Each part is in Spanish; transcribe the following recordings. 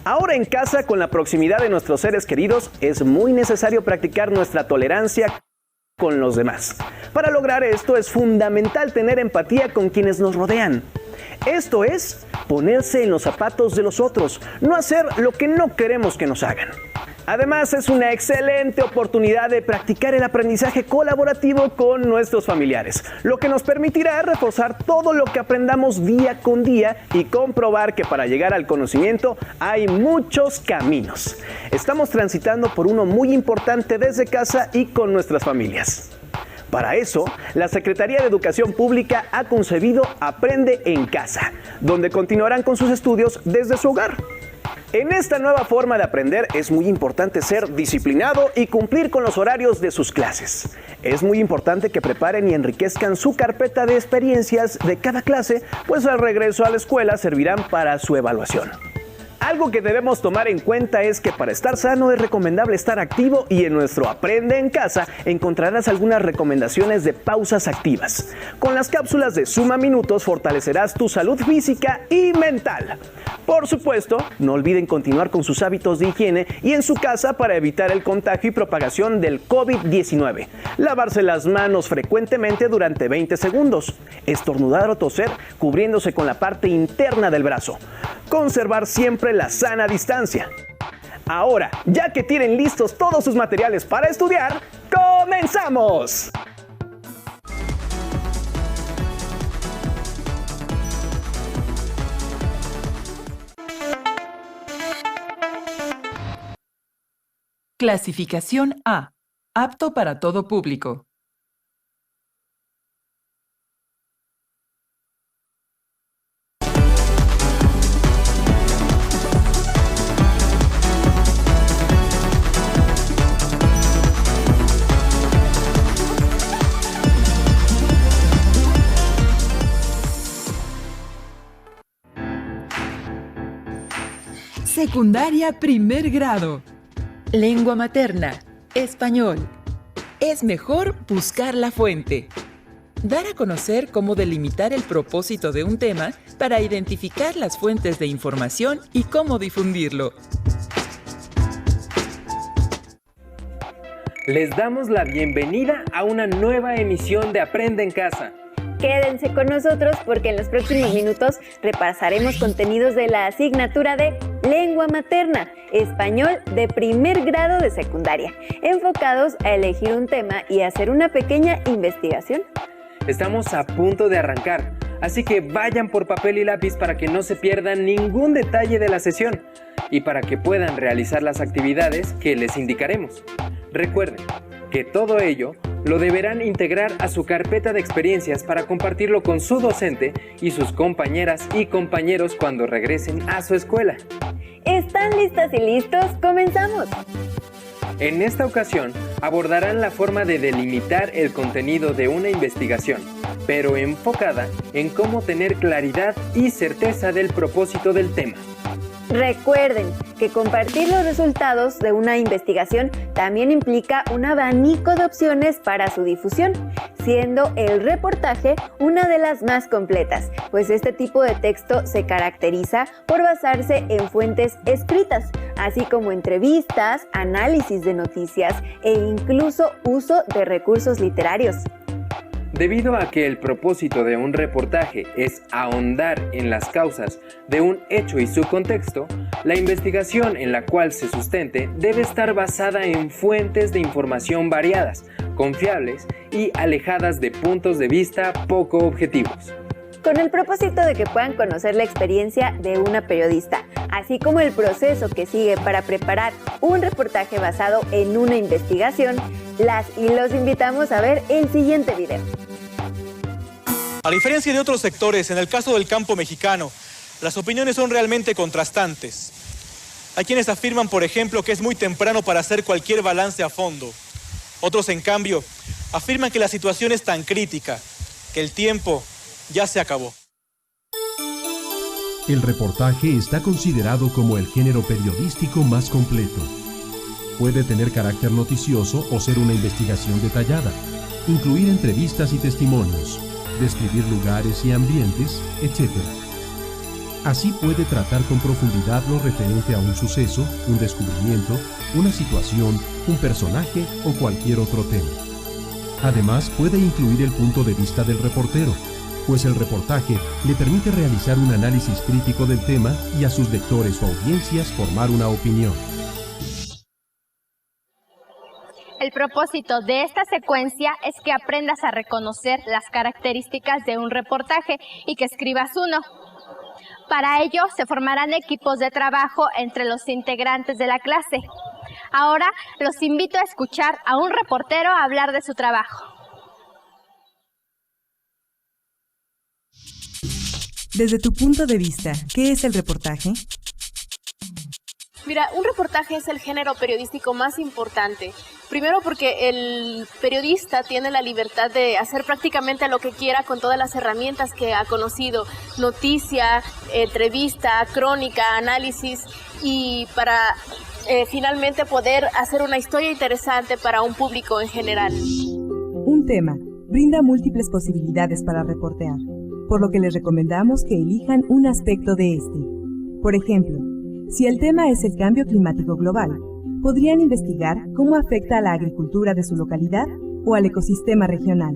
Ahora en casa, con la proximidad de nuestros seres queridos, es muy necesario practicar nuestra tolerancia con los demás. Para lograr esto es fundamental tener empatía con quienes nos rodean. Esto es ponerse en los zapatos de los otros, no hacer lo que no queremos que nos hagan. Además, es una excelente oportunidad de practicar el aprendizaje colaborativo con nuestros familiares, lo que nos permitirá reforzar todo lo que aprendamos día con día y comprobar que para llegar al conocimiento hay muchos caminos. Estamos transitando por uno muy importante desde casa y con nuestras familias. Para eso, la Secretaría de Educación Pública ha concebido Aprende en Casa, donde continuarán con sus estudios desde su hogar. En esta nueva forma de aprender es muy importante ser disciplinado y cumplir con los horarios de sus clases. Es muy importante que preparen y enriquezcan su carpeta de experiencias de cada clase, pues al regreso a la escuela servirán para su evaluación. Algo que debemos tomar en cuenta es que para estar sano es recomendable estar activo y en nuestro Aprende en Casa encontrarás algunas recomendaciones de pausas activas. Con las cápsulas de Suma Minutos fortalecerás tu salud física y mental. Por supuesto, no olviden continuar con sus hábitos de higiene y en su casa para evitar el contagio y propagación del COVID-19. Lavarse las manos frecuentemente durante 20 segundos. Estornudar o toser cubriéndose con la parte interna del brazo. Conservar siempre la sana distancia. Ahora, ya que tienen listos todos sus materiales para estudiar, ¡comenzamos! Clasificación A. Apto para todo público. Secundaria primer grado. Lengua materna. Español. Es mejor buscar la fuente. Dar a conocer cómo delimitar el propósito de un tema para identificar las fuentes de información y cómo difundirlo. Les damos la bienvenida a una nueva emisión de Aprende en Casa. Quédense con nosotros porque en los próximos minutos repasaremos contenidos de la asignatura de Lengua Materna, Español de primer grado de secundaria, enfocados a elegir un tema y hacer una pequeña investigación. Estamos a punto de arrancar, así que vayan por papel y lápiz para que no se pierdan ningún detalle de la sesión y para que puedan realizar las actividades que les indicaremos. Recuerden que todo ello lo deberán integrar a su carpeta de experiencias para compartirlo con su docente y sus compañeras y compañeros cuando regresen a su escuela. ¿Están listas y listos? ¡Comenzamos! En esta ocasión abordarán la forma de delimitar el contenido de una investigación, pero enfocada en cómo tener claridad y certeza del propósito del tema. Recuerden que compartir los resultados de una investigación también implica un abanico de opciones para su difusión, siendo el reportaje una de las más completas, pues este tipo de texto se caracteriza por basarse en fuentes escritas, así como entrevistas, análisis de noticias e incluso uso de recursos literarios. Debido a que el propósito de un reportaje es ahondar en las causas de un hecho y su contexto, la investigación en la cual se sustente debe estar basada en fuentes de información variadas, confiables y alejadas de puntos de vista poco objetivos. Con el propósito de que puedan conocer la experiencia de una periodista, así como el proceso que sigue para preparar un reportaje basado en una investigación, las y los invitamos a ver el siguiente video. A diferencia de otros sectores, en el caso del campo mexicano, las opiniones son realmente contrastantes. Hay quienes afirman, por ejemplo, que es muy temprano para hacer cualquier balance a fondo. Otros, en cambio, afirman que la situación es tan crítica, que el tiempo ya se acabó. El reportaje está considerado como el género periodístico más completo. Puede tener carácter noticioso o ser una investigación detallada, incluir entrevistas y testimonios, describir lugares y ambientes, etc. Así puede tratar con profundidad lo referente a un suceso, un descubrimiento, una situación, un personaje o cualquier otro tema. Además, puede incluir el punto de vista del reportero, pues el reportaje le permite realizar un análisis crítico del tema y a sus lectores o audiencias formar una opinión. El propósito de esta secuencia es que aprendas a reconocer las características de un reportaje y que escribas uno. Para ello se formarán equipos de trabajo entre los integrantes de la clase. Ahora los invito a escuchar a un reportero hablar de su trabajo. Desde tu punto de vista, ¿qué es el reportaje? Mira, un reportaje es el género periodístico más importante. Primero porque el periodista tiene la libertad de hacer prácticamente lo que quiera con todas las herramientas que ha conocido. Noticia, entrevista, crónica, análisis y para finalmente poder hacer una historia interesante para un público en general. Un tema brinda múltiples posibilidades para reportear, por lo que les recomendamos que elijan un aspecto de este. Por ejemplo, si el tema es el cambio climático global, podrían investigar cómo afecta a la agricultura de su localidad o al ecosistema regional,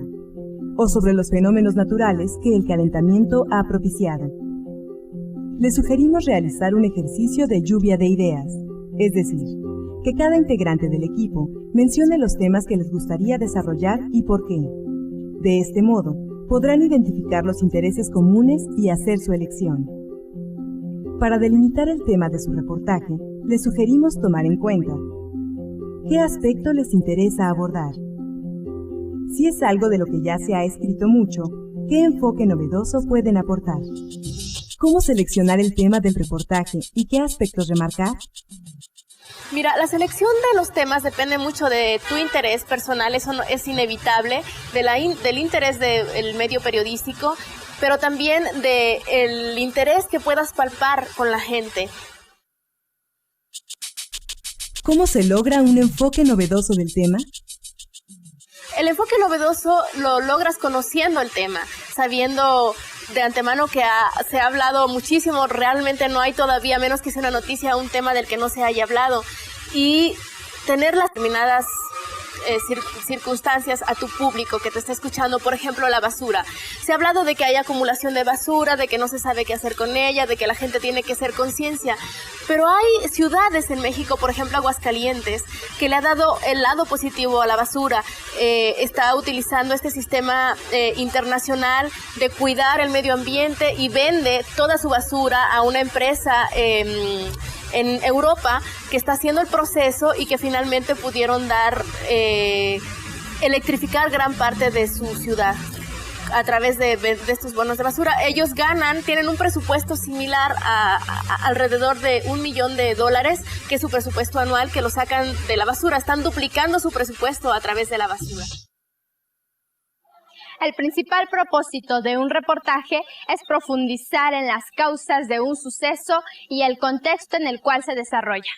o sobre los fenómenos naturales que el calentamiento ha propiciado. Les sugerimos realizar un ejercicio de lluvia de ideas, es decir, que cada integrante del equipo mencione los temas que les gustaría desarrollar y por qué. De este modo, podrán identificar los intereses comunes y hacer su elección. Para delimitar el tema de su reportaje, les sugerimos tomar en cuenta qué aspecto les interesa abordar. Si es algo de lo que ya se ha escrito mucho, ¿qué enfoque novedoso pueden aportar? ¿Cómo seleccionar el tema del reportaje y qué aspectos remarcar? Mira, la selección de los temas depende mucho de tu interés personal, eso no, es inevitable, del interés del medio periodístico, pero también del interés que puedas palpar con la gente. ¿Cómo se logra un enfoque novedoso del tema? El enfoque novedoso lo logras conociendo el tema, sabiendo de antemano que se ha hablado muchísimo, realmente no hay todavía, menos que sea una noticia, un tema del que no se haya hablado, y tener las determinadas circunstancias a tu público que te está escuchando. Por ejemplo, la basura. Se ha hablado de que hay acumulación de basura, de que no se sabe qué hacer con ella, de que la gente tiene que hacer conciencia, pero hay ciudades en México, por ejemplo Aguascalientes, que le ha dado el lado positivo a la basura. Está utilizando este sistema internacional de cuidar el medio ambiente y vende toda su basura a una empresa en Europa que está haciendo el proceso y que finalmente pudieron electrificar gran parte de su ciudad a través de estos bonos de basura. Ellos tienen un presupuesto similar a alrededor de $1 millón, que es su presupuesto anual, que lo sacan de la basura. Están duplicando su presupuesto a través de la basura. El principal propósito de un reportaje es profundizar en las causas de un suceso y el contexto en el cual se desarrolla.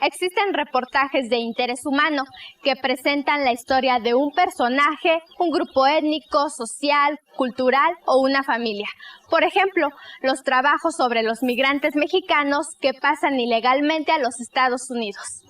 Existen reportajes de interés humano que presentan la historia de un personaje, un grupo étnico, social, cultural o una familia. Por ejemplo, los trabajos sobre los migrantes mexicanos que pasan ilegalmente a los Estados Unidos.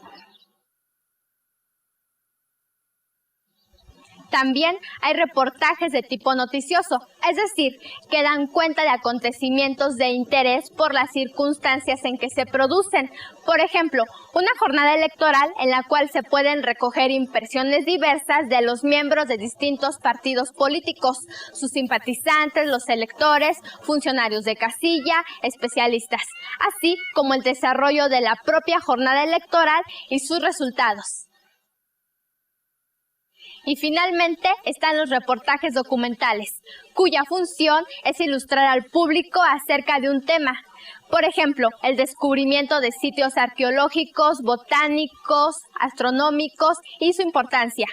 También hay reportajes de tipo noticioso, es decir, que dan cuenta de acontecimientos de interés por las circunstancias en que se producen. Por ejemplo, una jornada electoral en la cual se pueden recoger impresiones diversas de los miembros de distintos partidos políticos, sus simpatizantes, los electores, funcionarios de casilla, especialistas, así como el desarrollo de la propia jornada electoral y sus resultados. Y finalmente están los reportajes documentales, cuya función es ilustrar al público acerca de un tema. Por ejemplo, el descubrimiento de sitios arqueológicos, botánicos, astronómicos y su importancia.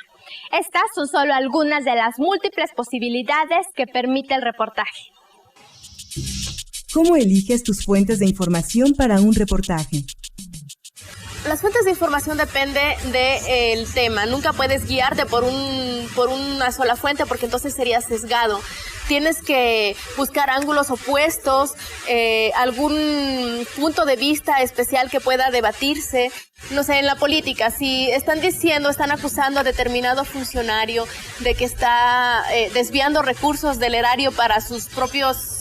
Estas son solo algunas de las múltiples posibilidades que permite el reportaje. ¿Cómo eliges tus fuentes de información para un reportaje? Las fuentes de información dependen del tema. Nunca puedes guiarte por una sola fuente porque entonces sería sesgado. tienes que buscar ángulos opuestos, algún punto de vista especial que pueda debatirse. No sé, en la política, si están acusando a determinado funcionario de que está desviando recursos del erario para sus propios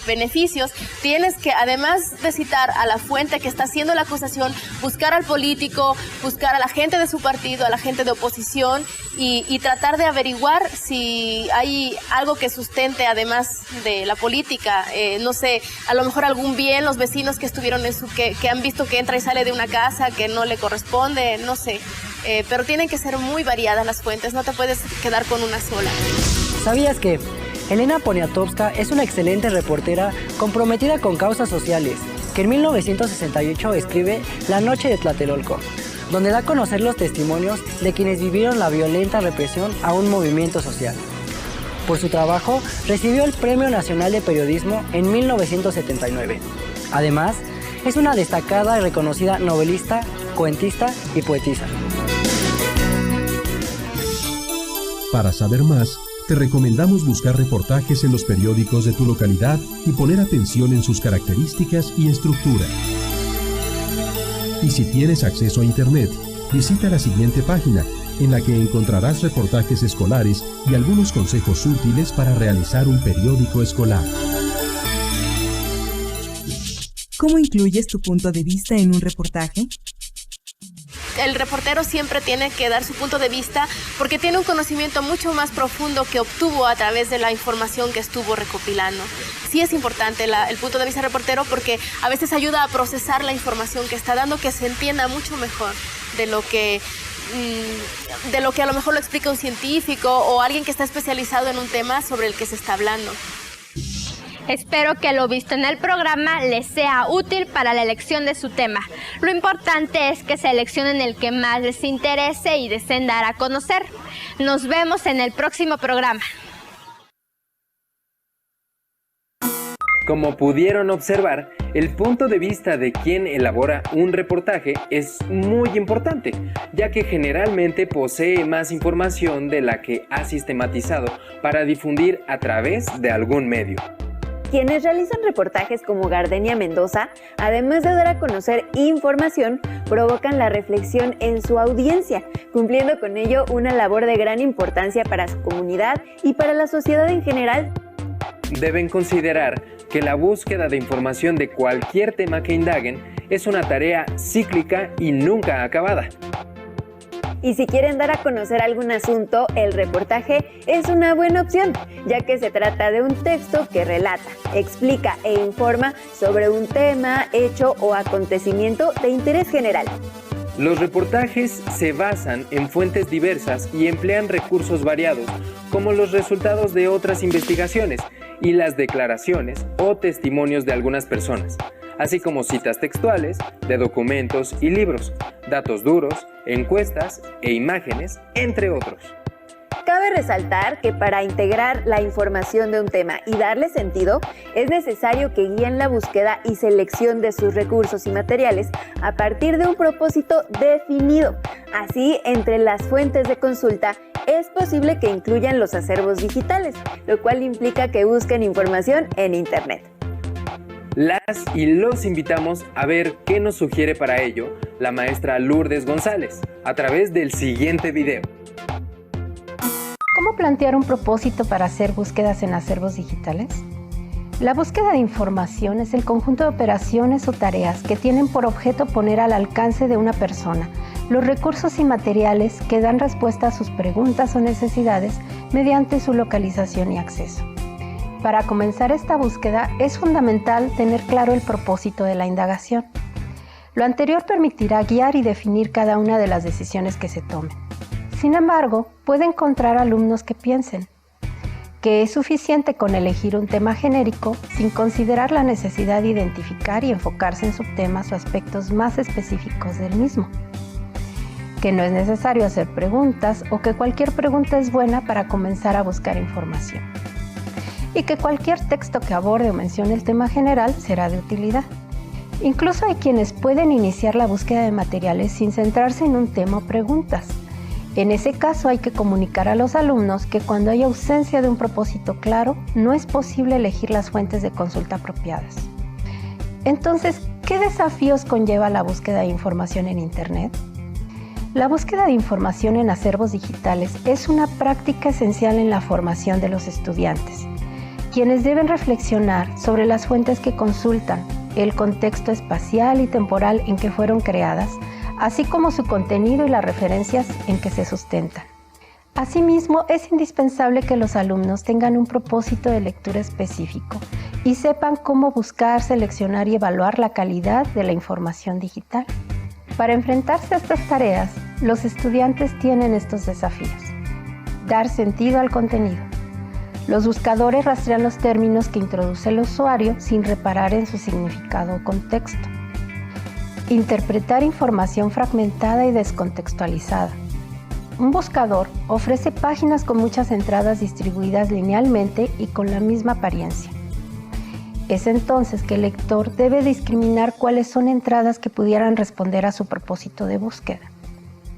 beneficios, tienes que, además de citar a la fuente que está haciendo la acusación, buscar al político, buscar a la gente de su partido, a la gente de oposición y tratar de averiguar si hay algo que sustente además de la política. No sé, a lo mejor algún bien, los vecinos que estuvieron que han visto que entra y sale de una casa que no le corresponde, no sé. Pero tienen que ser muy variadas las fuentes, no te puedes quedar con una sola. ¿Sabías que Elena Poniatowska es una excelente reportera comprometida con causas sociales, que en 1968 escribe La Noche de Tlatelolco, donde da a conocer los testimonios de quienes vivieron la violenta represión a un movimiento social? Por su trabajo, recibió el Premio Nacional de Periodismo en 1979. Además, es una destacada y reconocida novelista, cuentista y poetisa. Para saber más, te recomendamos buscar reportajes en los periódicos de tu localidad y poner atención en sus características y estructura. Y si tienes acceso a Internet, visita la siguiente página, en la que encontrarás reportajes escolares y algunos consejos útiles para realizar un periódico escolar. ¿Cómo incluyes tu punto de vista en un reportaje? El reportero siempre tiene que dar su punto de vista porque tiene un conocimiento mucho más profundo que obtuvo a través de la información que estuvo recopilando. Sí es importante el punto de vista del reportero porque a veces ayuda a procesar la información que está dando, que se entienda mucho mejor de lo que a lo mejor lo explica un científico o alguien que está especializado en un tema sobre el que se está hablando. Espero que lo visto en el programa les sea útil para la elección de su tema. Lo importante es que seleccionen el que más les interese y deseen dar a conocer. Nos vemos en el próximo programa. Como pudieron observar, el punto de vista de quien elabora un reportaje es muy importante, ya que generalmente posee más información de la que ha sistematizado para difundir a través de algún medio. Quienes realizan reportajes como Gardenia Mendoza, además de dar a conocer información, provocan la reflexión en su audiencia, cumpliendo con ello una labor de gran importancia para su comunidad y para la sociedad en general. Deben considerar que la búsqueda de información de cualquier tema que indaguen es una tarea cíclica y nunca acabada. Y si quieren dar a conocer algún asunto, el reportaje es una buena opción, ya que se trata de un texto que relata, explica e informa sobre un tema, hecho o acontecimiento de interés general. Los reportajes se basan en fuentes diversas y emplean recursos variados, como los resultados de otras investigaciones y las declaraciones o testimonios de algunas personas, así como citas textuales de documentos y libros, datos duros, encuestas e imágenes, entre otros. Cabe resaltar que para integrar la información de un tema y darle sentido, es necesario que guíen la búsqueda y selección de sus recursos y materiales a partir de un propósito definido. Así, entre las fuentes de consulta, es posible que incluyan los acervos digitales, lo cual implica que busquen información en Internet. Las y los invitamos a ver qué nos sugiere para ello la maestra Lourdes González a través del siguiente video. ¿Cómo plantear un propósito para hacer búsquedas en acervos digitales? La búsqueda de información es el conjunto de operaciones o tareas que tienen por objeto poner al alcance de una persona los recursos y materiales que dan respuesta a sus preguntas o necesidades mediante su localización y acceso. Para comenzar esta búsqueda es fundamental tener claro el propósito de la indagación. Lo anterior permitirá guiar y definir cada una de las decisiones que se tomen. Sin embargo, puede encontrar alumnos que piensen que es suficiente con elegir un tema genérico sin considerar la necesidad de identificar y enfocarse en subtemas o aspectos más específicos del mismo, que no es necesario hacer preguntas o que cualquier pregunta es buena para comenzar a buscar información, y que cualquier texto que aborde o mencione el tema general será de utilidad. Incluso hay quienes pueden iniciar la búsqueda de materiales sin centrarse en un tema o preguntas, En ese caso hay que comunicar a los alumnos que cuando hay ausencia de un propósito claro, no es posible elegir las fuentes de consulta apropiadas. Entonces, ¿qué desafíos conlleva la búsqueda de información en Internet? La búsqueda de información en acervos digitales es una práctica esencial en la formación de los estudiantes, quienes deben reflexionar sobre las fuentes que consultan, el contexto espacial y temporal en que fueron creadas, así como su contenido y las referencias en que se sustentan. Asimismo, es indispensable que los alumnos tengan un propósito de lectura específico y sepan cómo buscar, seleccionar y evaluar la calidad de la información digital. Para enfrentarse a estas tareas, los estudiantes tienen estos desafíos. Dar sentido al contenido. Los buscadores rastrean los términos que introduce el usuario sin reparar en su significado o contexto. Interpretar información fragmentada y descontextualizada. Un buscador ofrece páginas con muchas entradas distribuidas linealmente y con la misma apariencia. Es entonces que el lector debe discriminar cuáles son entradas que pudieran responder a su propósito de búsqueda.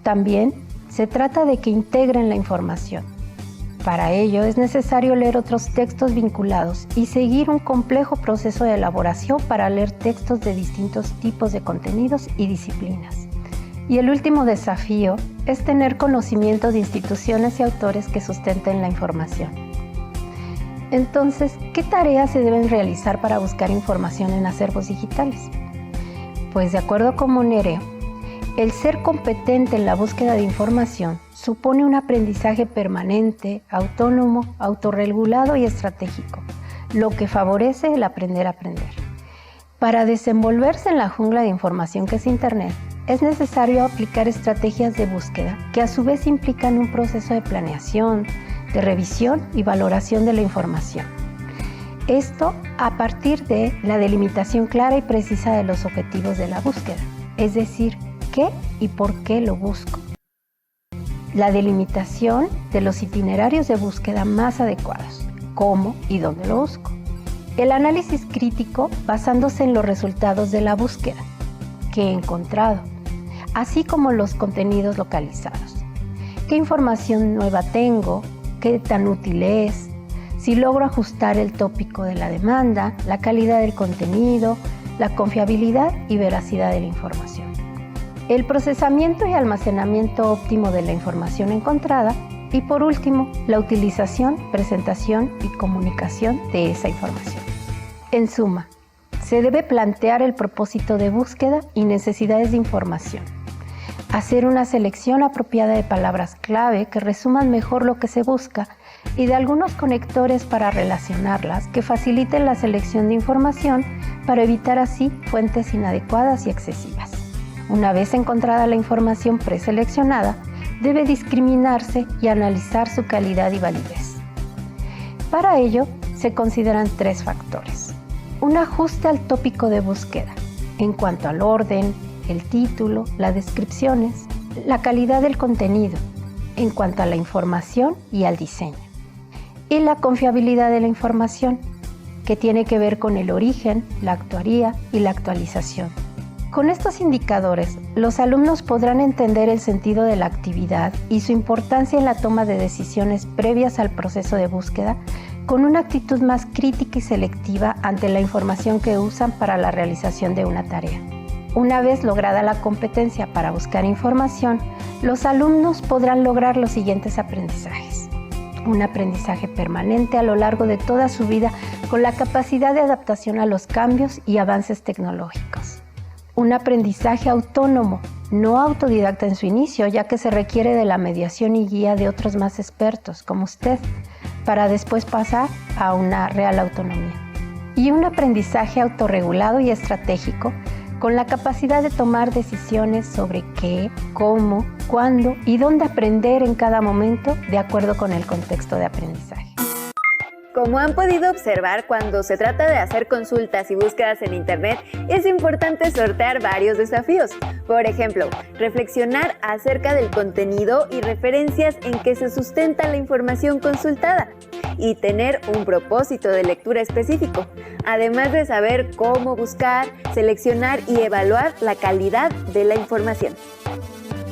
También se trata de que integren la información. Para ello es necesario leer otros textos vinculados y seguir un complejo proceso de elaboración para leer textos de distintos tipos de contenidos y disciplinas. Y el último desafío es tener conocimiento de instituciones y autores que sustenten la información. Entonces, ¿qué tareas se deben realizar para buscar información en acervos digitales? Pues de acuerdo con Monero, el ser competente en la búsqueda de información supone un aprendizaje permanente, autónomo, autorregulado y estratégico, lo que favorece el aprender a aprender. Para desenvolverse en la jungla de información que es Internet, es necesario aplicar estrategias de búsqueda que a su vez implican un proceso de planeación, de revisión y valoración de la información. Esto a partir de la delimitación clara y precisa de los objetivos de la búsqueda, es decir, qué y por qué lo busco. La delimitación de los itinerarios de búsqueda más adecuados, cómo y dónde lo busco. El análisis crítico basándose en los resultados de la búsqueda, qué he encontrado, así como los contenidos localizados. ¿Qué información nueva tengo? ¿Qué tan útil es? Si logro ajustar el tópico de la demanda, la calidad del contenido, la confiabilidad y veracidad de la información. El procesamiento y almacenamiento óptimo de la información encontrada y por último, la utilización, presentación y comunicación de esa información. En suma, se debe plantear el propósito de búsqueda y necesidades de información. Hacer una selección apropiada de palabras clave que resuman mejor lo que se busca y de algunos conectores para relacionarlas que faciliten la selección de información para evitar así fuentes inadecuadas y excesivas. Una vez encontrada la información preseleccionada, debe discriminarse y analizar su calidad y validez. Para ello, se consideran 3 factores. Un ajuste al tópico de búsqueda, en cuanto al orden, el título, las descripciones, la calidad del contenido, en cuanto a la información y al diseño. Y la confiabilidad de la información, que tiene que ver con el origen, la actuaría y la actualización. Con estos indicadores, los alumnos podrán entender el sentido de la actividad y su importancia en la toma de decisiones previas al proceso de búsqueda, con una actitud más crítica y selectiva ante la información que usan para la realización de una tarea. Una vez lograda la competencia para buscar información, los alumnos podrán lograr los siguientes aprendizajes. Un aprendizaje permanente a lo largo de toda su vida con la capacidad de adaptación a los cambios y avances tecnológicos. Un aprendizaje autónomo, no autodidacta en su inicio, ya que se requiere de la mediación y guía de otros más expertos, como usted, para después pasar a una real autonomía. Y un aprendizaje autorregulado y estratégico, con la capacidad de tomar decisiones sobre qué, cómo, cuándo y dónde aprender en cada momento de acuerdo con el contexto de aprendizaje. Como han podido observar, cuando se trata de hacer consultas y búsquedas en Internet, es importante sortear varios desafíos. Por ejemplo, reflexionar acerca del contenido y referencias en que se sustenta la información consultada y tener un propósito de lectura específico, además de saber cómo buscar, seleccionar y evaluar la calidad de la información.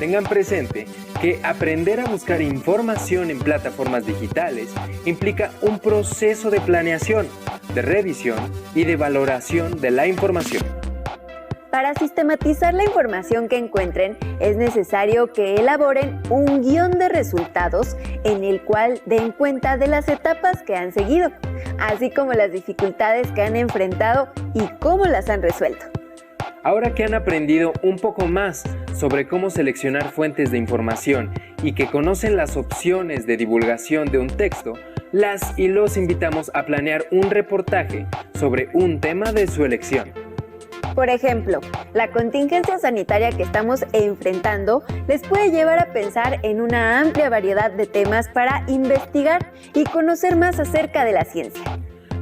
Tengan presente que aprender a buscar información en plataformas digitales implica un proceso de planeación, de revisión y de valoración de la información. Para sistematizar la información que encuentren, es necesario que elaboren un guión de resultados en el cual den cuenta de las etapas que han seguido, así como las dificultades que han enfrentado y cómo las han resuelto. Ahora que han aprendido un poco más sobre cómo seleccionar fuentes de información y que conocen las opciones de divulgación de un texto, las y los invitamos a planear un reportaje sobre un tema de su elección. Por ejemplo, la contingencia sanitaria que estamos enfrentando les puede llevar a pensar en una amplia variedad de temas para investigar y conocer más acerca de la ciencia.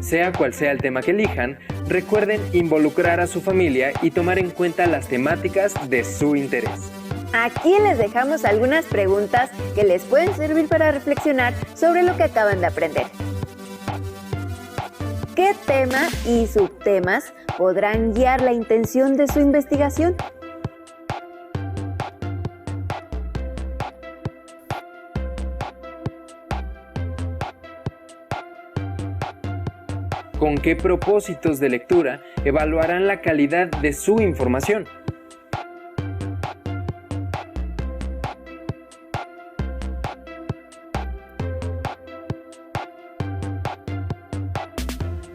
Sea cual sea el tema que elijan, recuerden involucrar a su familia y tomar en cuenta las temáticas de su interés. Aquí les dejamos algunas preguntas que les pueden servir para reflexionar sobre lo que acaban de aprender. ¿Qué tema y subtemas podrán guiar la intención de su investigación? ¿Con qué propósitos de lectura evaluarán la calidad de su información?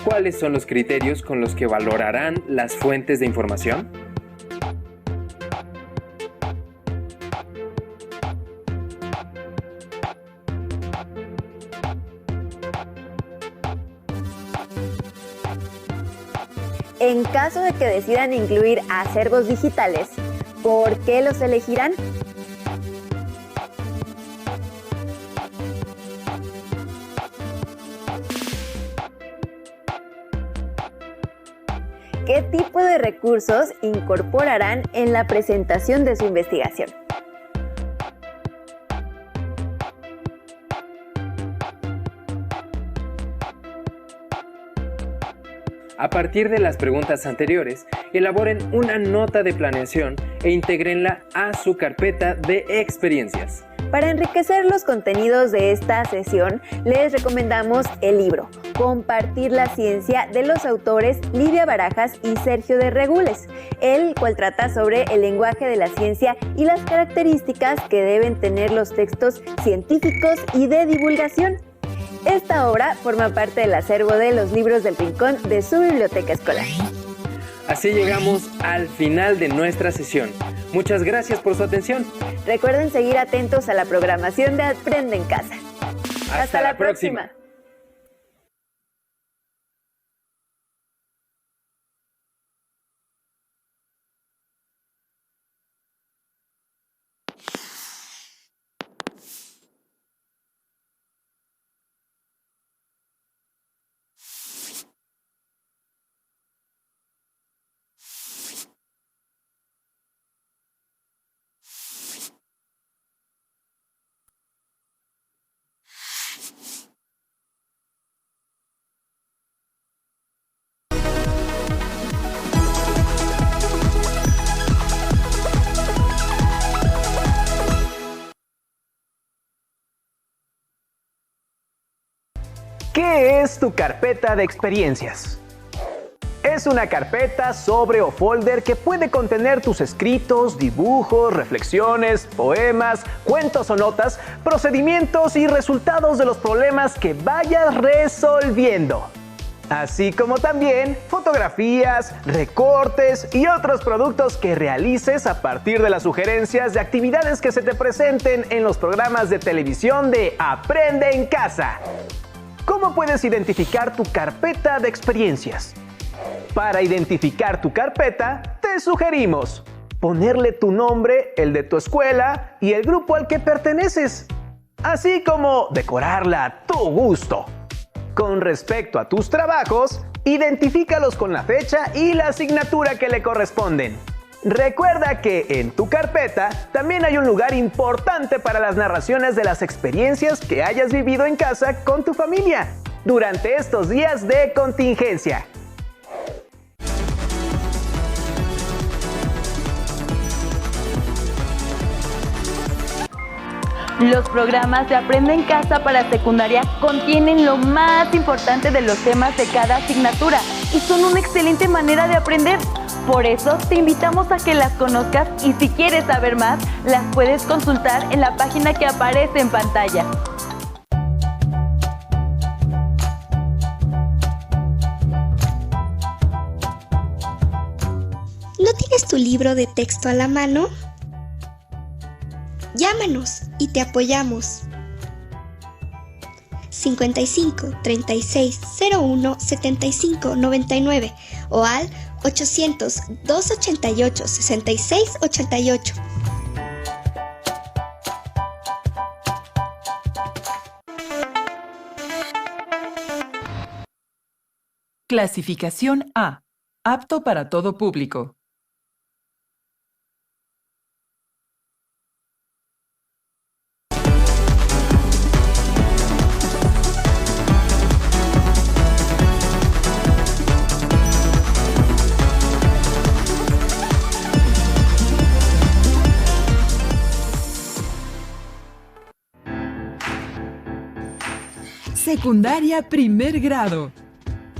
¿Cuáles son los criterios con los que valorarán las fuentes de información? En caso de que decidan incluir acervos digitales, ¿por qué los elegirán? ¿Qué tipo de recursos incorporarán en la presentación de su investigación? A partir de las preguntas anteriores, elaboren una nota de planeación e intégrenla a su carpeta de experiencias. Para enriquecer los contenidos de esta sesión, les recomendamos el libro Compartir la ciencia de los autores Lidia Barajas y Sergio de Regules, el cual trata sobre el lenguaje de la ciencia y las características que deben tener los textos científicos y de divulgación. Esta obra forma parte del acervo de los libros del rincón de su biblioteca escolar. Así llegamos al final de nuestra sesión. Muchas gracias por su atención. Recuerden seguir atentos a la programación de Aprende en Casa. Hasta la próxima. ¿Qué es tu carpeta de experiencias? Es una carpeta, sobre o folder que puede contener tus escritos, dibujos, reflexiones, poemas, cuentos o notas, procedimientos y resultados de los problemas que vayas resolviendo. Así como también fotografías, recortes y otros productos que realices a partir de las sugerencias de actividades que se te presenten en los programas de televisión de Aprende en Casa. ¿Cómo puedes identificar tu carpeta de experiencias? Para identificar tu carpeta, te sugerimos ponerle tu nombre, el de tu escuela y el grupo al que perteneces, así como decorarla a tu gusto. Con respecto a tus trabajos, identifícalos con la fecha y la asignatura que le corresponden. Recuerda que en tu carpeta también hay un lugar importante para las narraciones de las experiencias que hayas vivido en casa con tu familia durante estos días de contingencia. Los programas de Aprende en Casa para secundaria contienen lo más importante de los temas de cada asignatura y son una excelente manera de aprender. Por eso te invitamos a que las conozcas y si quieres saber más, las puedes consultar en la página que aparece en pantalla. ¿No tienes tu libro de texto a la mano? Llámanos y te apoyamos. 55 36 01 75 99 o al 800 288 66 88. Clasificación A. Apto para todo público. Secundaria primer grado.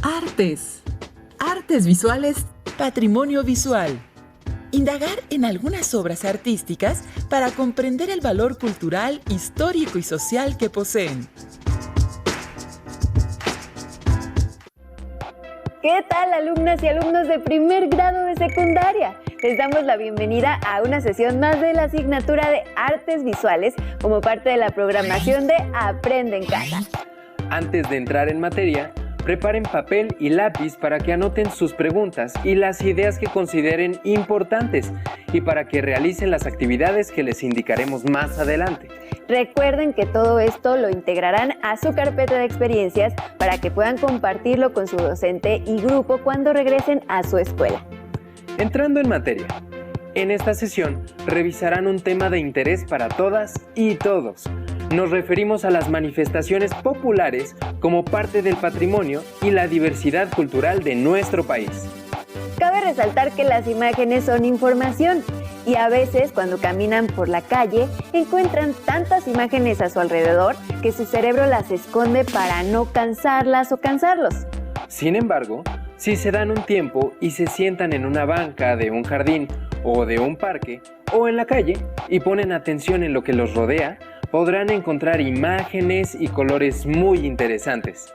Artes. Artes visuales, patrimonio visual. Indagar en algunas obras artísticas para comprender el valor cultural, histórico y social que poseen. ¿Qué tal, alumnas y alumnos de primer grado de secundaria? Les damos la bienvenida a una sesión más de la asignatura de Artes Visuales como parte de la programación de Aprende en Casa. Antes de entrar en materia, preparen papel y lápiz para que anoten sus preguntas y las ideas que consideren importantes y para que realicen las actividades que les indicaremos más adelante. Recuerden que todo esto lo integrarán a su carpeta de experiencias para que puedan compartirlo con su docente y grupo cuando regresen a su escuela. Entrando en materia, en esta sesión revisarán un tema de interés para todas y todos. Nos referimos a las manifestaciones populares como parte del patrimonio y la diversidad cultural de nuestro país. Cabe resaltar que las imágenes son información y a veces cuando caminan por la calle encuentran tantas imágenes a su alrededor que su cerebro las esconde para no cansarlas o cansarlos. Sin embargo, si se dan un tiempo y se sientan en una banca de un jardín o de un parque o en la calle y ponen atención en lo que los rodea, podrán encontrar imágenes y colores muy interesantes.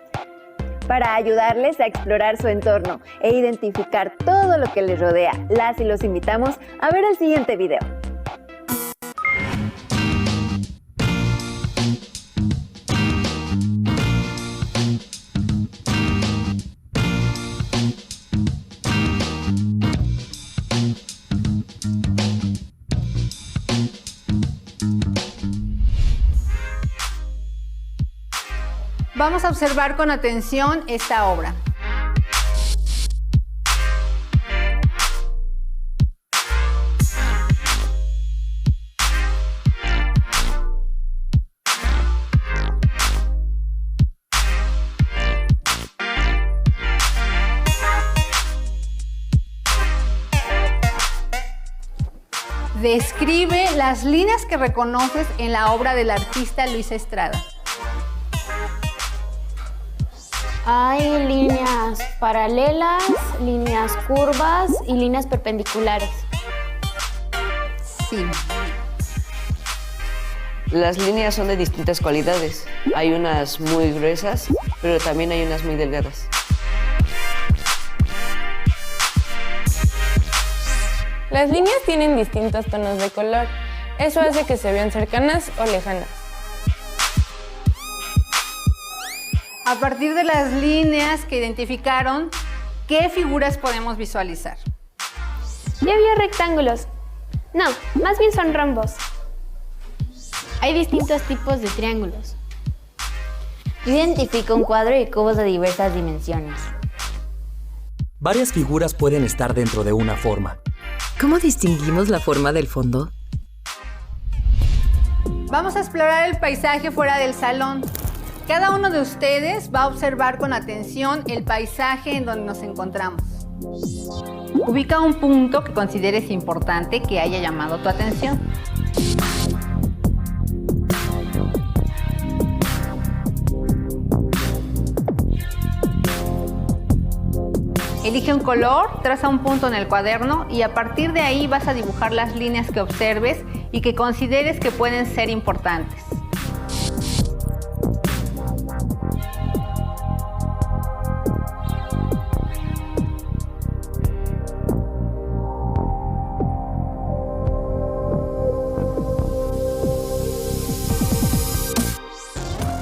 Para ayudarles a explorar su entorno e identificar todo lo que les rodea, las y los invitamos a ver el siguiente video. Vamos a observar con atención esta obra. Describe las líneas que reconoces en la obra del artista Luis Estrada. Hay líneas paralelas, líneas curvas y líneas perpendiculares. Sí. Las líneas son de distintas cualidades. Hay unas muy gruesas, pero también hay unas muy delgadas. Las líneas tienen distintos tonos de color. Eso hace que se vean cercanas o lejanas. A partir de las líneas que identificaron, ¿qué figuras podemos visualizar? Yo vi rectángulos. No, más bien son rombos. Hay distintos tipos de triángulos. Yo identifico un cuadro y cubos de diversas dimensiones. Varias figuras pueden estar dentro de una forma. ¿Cómo distinguimos la forma del fondo? Vamos a explorar el paisaje fuera del salón. Cada uno de ustedes va a observar con atención el paisaje en donde nos encontramos. Ubica un punto que consideres importante que haya llamado tu atención. Elige un color, traza un punto en el cuaderno y a partir de ahí vas a dibujar las líneas que observes y que consideres que pueden ser importantes.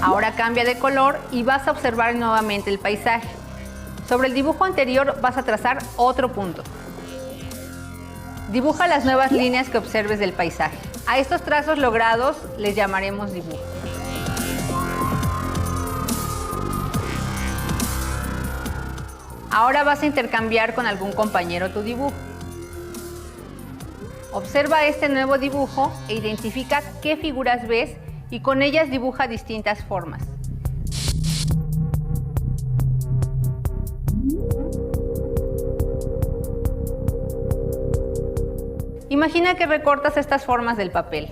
Ahora cambia de color y vas a observar nuevamente el paisaje. Sobre el dibujo anterior vas a trazar otro punto. Dibuja las nuevas líneas que observes del paisaje. A estos trazos logrados les llamaremos dibujo. Ahora vas a intercambiar con algún compañero tu dibujo. Observa este nuevo dibujo e identifica qué figuras ves y con ellas dibuja distintas formas. Imagina que recortas estas formas del papel.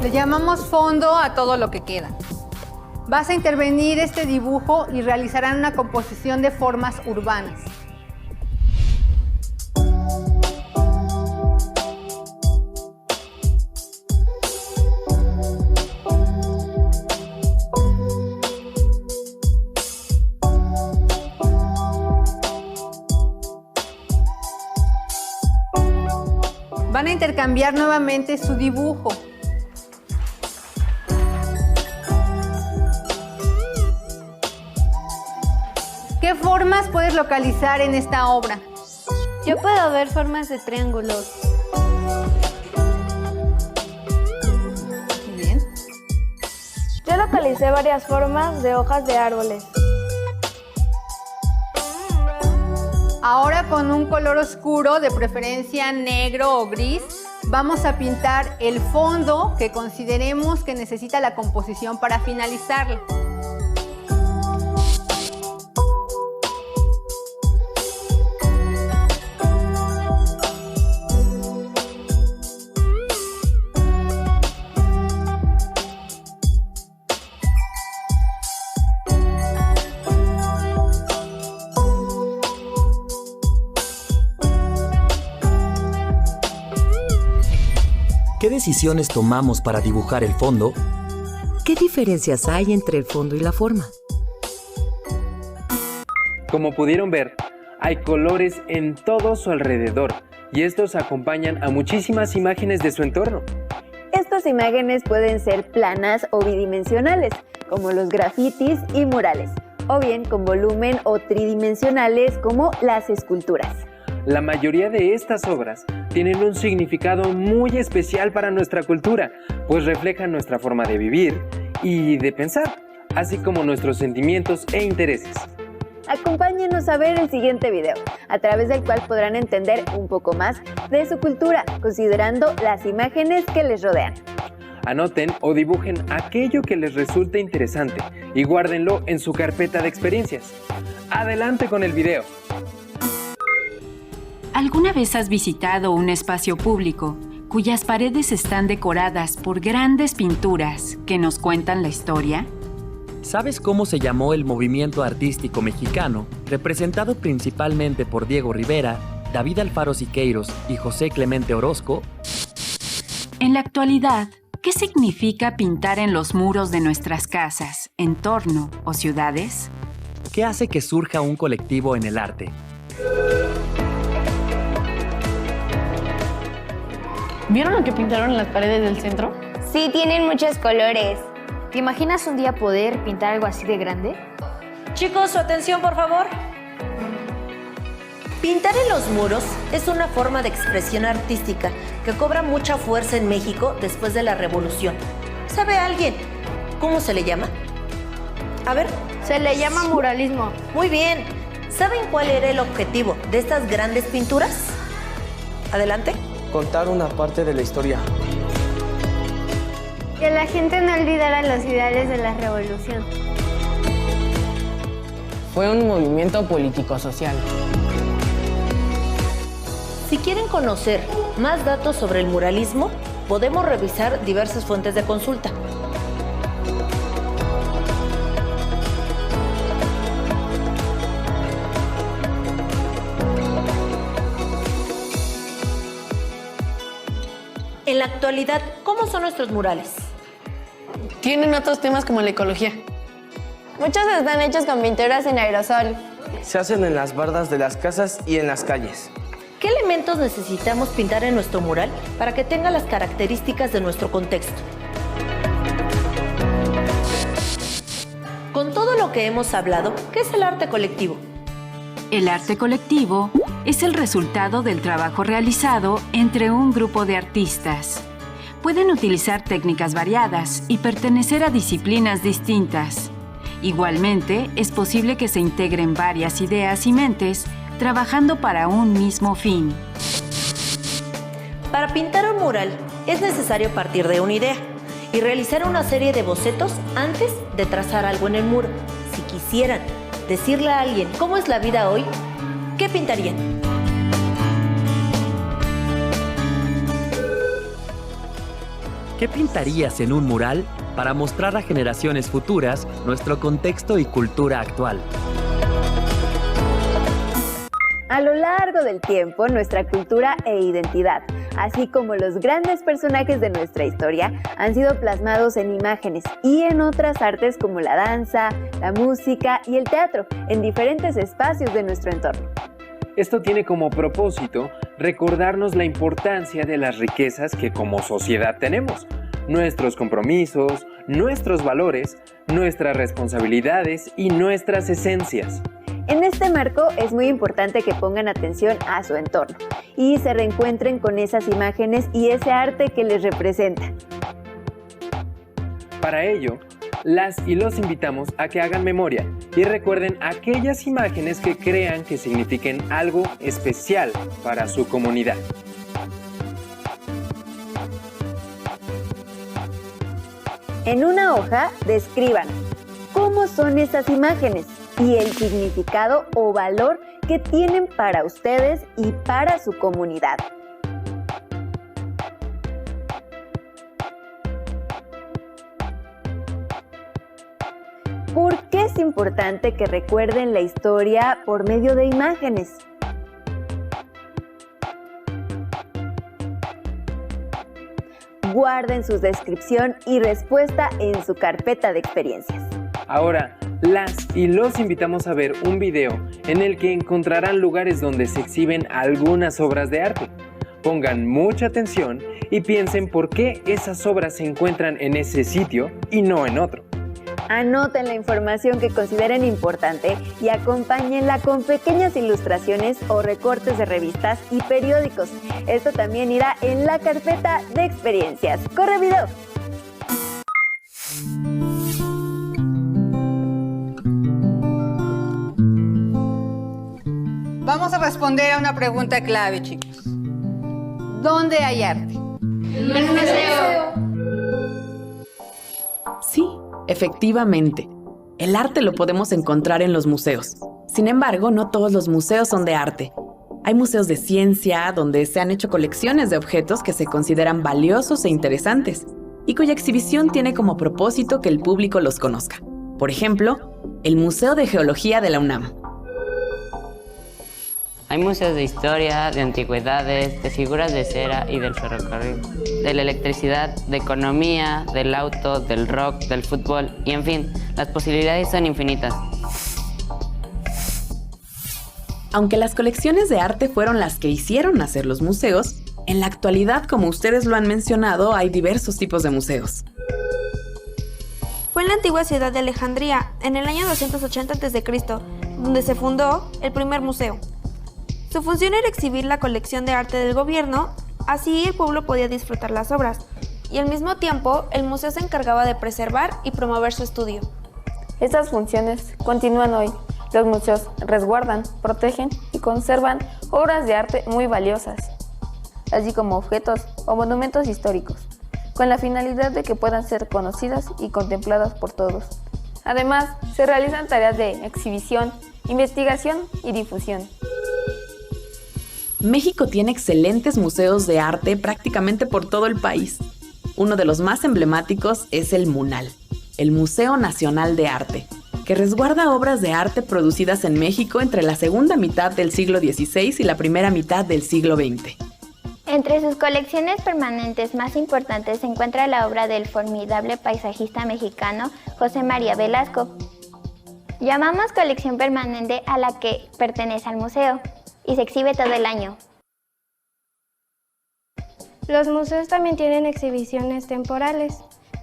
Le llamamos fondo a todo lo que queda. Vas a intervenir este dibujo y realizarán una composición de formas urbanas. Van a intercambiar nuevamente su dibujo. ¿Qué formas puedes localizar en esta obra? Yo puedo ver formas de triángulos. Muy bien. Yo localicé varias formas de hojas de árboles. Ahora con un color oscuro, de preferencia negro o gris, vamos a pintar el fondo que consideremos que necesita la composición para finalizarla. ¿Qué decisiones tomamos para dibujar el fondo? ¿Qué diferencias hay entre el fondo y la forma? Como pudieron ver, hay colores en todo su alrededor y estos acompañan a muchísimas imágenes de su entorno. Estas imágenes pueden ser planas o bidimensionales, como los grafitis y murales, o bien con volumen o tridimensionales, como las esculturas. La mayoría de estas obras tienen un significado muy especial para nuestra cultura, pues reflejan nuestra forma de vivir y de pensar, así como nuestros sentimientos e intereses. Acompáñenos a ver el siguiente video, a través del cual podrán entender un poco más de su cultura, considerando las imágenes que les rodean. Anoten o dibujen aquello que les resulte interesante y guárdenlo en su carpeta de experiencias. ¡Adelante con el video! ¿Alguna vez has visitado un espacio público cuyas paredes están decoradas por grandes pinturas que nos cuentan la historia? ¿Sabes cómo se llamó el movimiento artístico mexicano, representado principalmente por Diego Rivera, David Alfaro Siqueiros y José Clemente Orozco? En la actualidad, ¿qué significa pintar en los muros de nuestras casas, entorno o ciudades? ¿Qué hace que surja un colectivo en el arte? ¿Vieron lo que pintaron en las paredes del centro? Sí, tienen muchos colores. ¿Te imaginas un día poder pintar algo así de grande? Chicos, su atención, por favor. Pintar en los muros es una forma de expresión artística que cobra mucha fuerza en México después de la Revolución. ¿Sabe alguien cómo se le llama? A ver. Se le llama muralismo. Muy bien. ¿Saben cuál era el objetivo de estas grandes pinturas? Adelante. Contar una parte de la historia. Que la gente no olvidara los ideales de la revolución. Fue un movimiento político-social. Si quieren conocer más datos sobre el muralismo, podemos revisar diversas fuentes de consulta. En la actualidad, ¿cómo son nuestros murales? Tienen otros temas como la ecología. Muchos están hechos con pinturas en aerosol. Se hacen en las bardas de las casas y en las calles. ¿Qué elementos necesitamos pintar en nuestro mural para que tenga las características de nuestro contexto? Con todo lo que hemos hablado, ¿qué es el arte colectivo? El arte colectivo es el resultado del trabajo realizado entre un grupo de artistas. Pueden utilizar técnicas variadas y pertenecer a disciplinas distintas. Igualmente, es posible que se integren varias ideas y mentes trabajando para un mismo fin. Para pintar un mural, es necesario partir de una idea y realizar una serie de bocetos antes de trazar algo en el muro. Si quisieran decirle a alguien cómo es la vida hoy, ¿qué pintarían? ¿Qué pintarías en un mural para mostrar a generaciones futuras nuestro contexto y cultura actual? A lo largo del tiempo, nuestra cultura e identidad, así como los grandes personajes de nuestra historia, han sido plasmados en imágenes y en otras artes como la danza, la música y el teatro, en diferentes espacios de nuestro entorno. Esto tiene como propósito recordarnos la importancia de las riquezas que como sociedad tenemos, nuestros compromisos, nuestros valores, nuestras responsabilidades y nuestras esencias. En este marco es muy importante que pongan atención a su entorno y se reencuentren con esas imágenes y ese arte que les representa. Para ello, las y los invitamos a que hagan memoria y recuerden aquellas imágenes que crean que signifiquen algo especial para su comunidad. En una hoja, describan cómo son esas imágenes y el significado o valor que tienen para ustedes y para su comunidad. ¿Por qué es importante que recuerden la historia por medio de imágenes? Guarden su descripción y respuesta en su carpeta de experiencias. Ahora, las y los invitamos a ver un video en el que encontrarán lugares donde se exhiben algunas obras de arte. Pongan mucha atención y piensen por qué esas obras se encuentran en ese sitio y no en otro. Anoten la información que consideren importante y acompáñenla con pequeñas ilustraciones o recortes de revistas y periódicos. Esto también irá en la carpeta de experiencias. ¡Corre video! Vamos a responder a una pregunta clave, chicos. ¿Dónde hay arte? En el museo. Sí, efectivamente. El arte lo podemos encontrar en los museos. Sin embargo, no todos los museos son de arte. Hay museos de ciencia donde se han hecho colecciones de objetos que se consideran valiosos e interesantes y cuya exhibición tiene como propósito que el público los conozca. Por ejemplo, el Museo de Geología de la UNAM. Hay museos de historia, de antigüedades, de figuras de cera y del ferrocarril, de la electricidad, de economía, del auto, del rock, del fútbol y en fin, las posibilidades son infinitas. Aunque las colecciones de arte fueron las que hicieron nacer los museos, en la actualidad, como ustedes lo han mencionado, hay diversos tipos de museos. Fue en la antigua ciudad de Alejandría, en el año 280 a.C., donde se fundó el primer museo. Su función era exhibir la colección de arte del gobierno, así el pueblo podía disfrutar las obras, y al mismo tiempo el museo se encargaba de preservar y promover su estudio. Estas funciones continúan hoy. Los museos resguardan, protegen y conservan obras de arte muy valiosas, así como objetos o monumentos históricos, con la finalidad de que puedan ser conocidas y contempladas por todos. Además, se realizan tareas de exhibición, investigación y difusión. México tiene excelentes museos de arte prácticamente por todo el país. Uno de los más emblemáticos es el MUNAL, el Museo Nacional de Arte, que resguarda obras de arte producidas en México entre la segunda mitad del siglo XVI y la primera mitad del siglo XX. Entre sus colecciones permanentes más importantes se encuentra la obra del formidable paisajista mexicano José María Velasco. Llamamos colección permanente a la que pertenece al museo y se exhibe todo el año. Los museos también tienen exhibiciones temporales,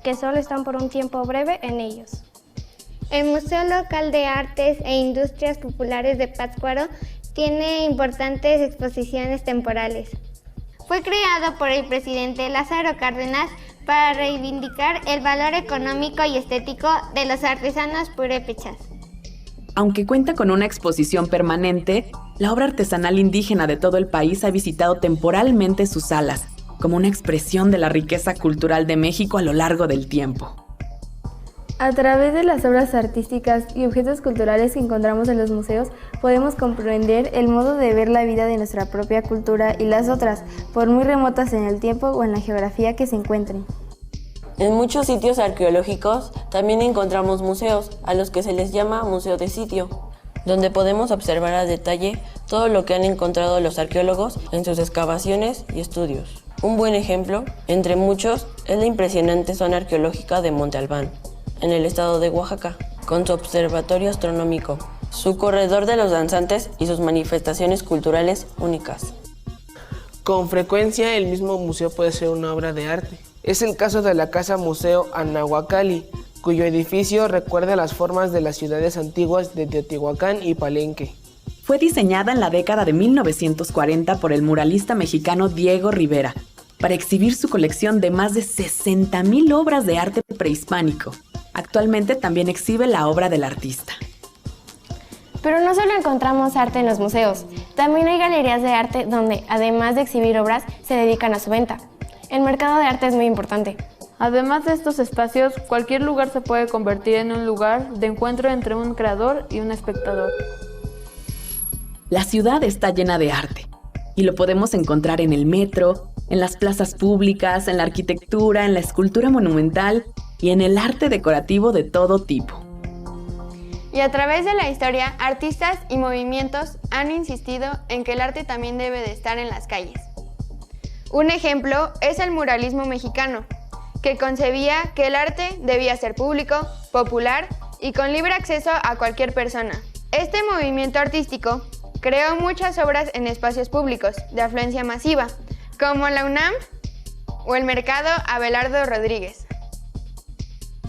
que solo están por un tiempo breve en ellos. El Museo Local de Artes e Industrias Populares de Pátzcuaro tiene importantes exposiciones temporales. Fue creado por el presidente Lázaro Cárdenas para reivindicar el valor económico y estético de los artesanos purépechas. Aunque cuenta con una exposición permanente, la obra artesanal indígena de todo el país ha visitado temporalmente sus salas, como una expresión de la riqueza cultural de México a lo largo del tiempo. A través de las obras artísticas y objetos culturales que encontramos en los museos, podemos comprender el modo de ver la vida de nuestra propia cultura y las otras, por muy remotas en el tiempo o en la geografía que se encuentren. En muchos sitios arqueológicos también encontramos museos, a los que se les llama museo de sitio, donde podemos observar a detalle todo lo que han encontrado los arqueólogos en sus excavaciones y estudios. Un buen ejemplo, entre muchos, es la impresionante zona arqueológica de Monte Albán, en el estado de Oaxaca, con su observatorio astronómico, su corredor de los danzantes y sus manifestaciones culturales únicas. Con frecuencia el mismo museo puede ser una obra de arte. Es el caso de la Casa Museo Anahuacalli, cuyo edificio recuerda las formas de las ciudades antiguas de Teotihuacán y Palenque. Fue diseñada en la década de 1940 por el muralista mexicano Diego Rivera, para exhibir su colección de más de 60,000 obras de arte prehispánico. Actualmente también exhibe la obra del artista. Pero no solo encontramos arte en los museos, también hay galerías de arte donde, además de exhibir obras, se dedican a su venta. El mercado de arte es muy importante. Además de estos espacios, cualquier lugar se puede convertir en un lugar de encuentro entre un creador y un espectador. La ciudad está llena de arte, y lo podemos encontrar en el metro, en las plazas públicas, en la arquitectura, en la escultura monumental y en el arte decorativo de todo tipo. Y a través de la historia, artistas y movimientos han insistido en que el arte también debe de estar en las calles. Un ejemplo es el muralismo mexicano, que concebía que el arte debía ser público, popular y con libre acceso a cualquier persona. Este movimiento artístico creó muchas obras en espacios públicos de afluencia masiva, como la UNAM o el Mercado Abelardo Rodríguez.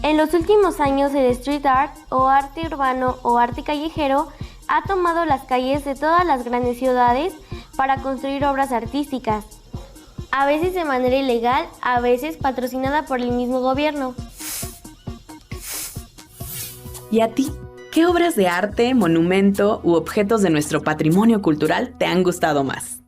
En los últimos años el street art o arte urbano o arte callejero ha tomado las calles de todas las grandes ciudades para construir obras artísticas, a veces de manera ilegal, a veces patrocinada por el mismo gobierno. ¿Y a ti? ¿Qué obras de arte, monumento u objetos de nuestro patrimonio cultural te han gustado más?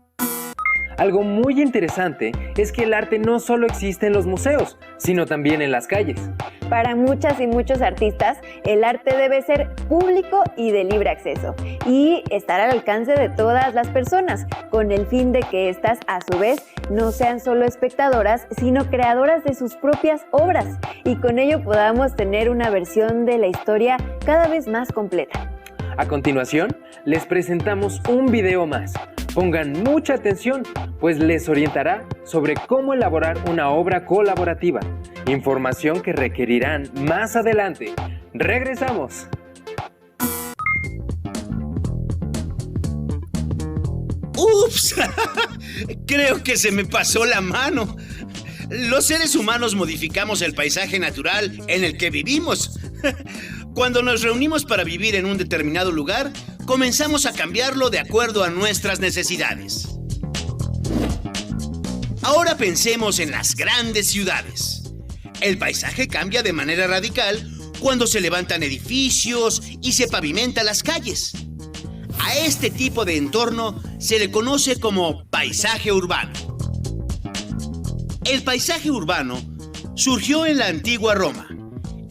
Algo muy interesante es que el arte no solo existe en los museos, sino también en las calles. Para muchas y muchos artistas, el arte debe ser público y de libre acceso, y estar al alcance de todas las personas, con el fin de que éstas, a su vez, no sean solo espectadoras, sino creadoras de sus propias obras, y con ello podamos tener una versión de la historia cada vez más completa. A continuación, les presentamos un video más. Pongan mucha atención, pues les orientará sobre cómo elaborar una obra colaborativa, información que requerirán más adelante. ¡Regresamos! ¡Ups! Creo que se me pasó la mano. Los seres humanos modificamos el paisaje natural en el que vivimos. Cuando nos reunimos para vivir en un determinado lugar, comenzamos a cambiarlo de acuerdo a nuestras necesidades. Ahora pensemos en las grandes ciudades. El paisaje cambia de manera radical cuando se levantan edificios y se pavimentan las calles. A este tipo de entorno se le conoce como paisaje urbano. El paisaje urbano surgió en la antigua Roma,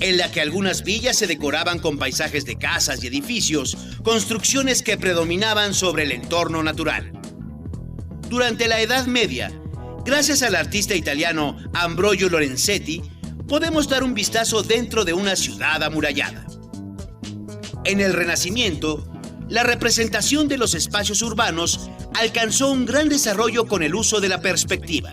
en la que algunas villas se decoraban con paisajes de casas y edificios, construcciones que predominaban sobre el entorno natural. Durante la Edad Media, gracias al artista italiano Ambrogio Lorenzetti, podemos dar un vistazo dentro de una ciudad amurallada. En el Renacimiento, la representación de los espacios urbanos alcanzó un gran desarrollo con el uso de la perspectiva.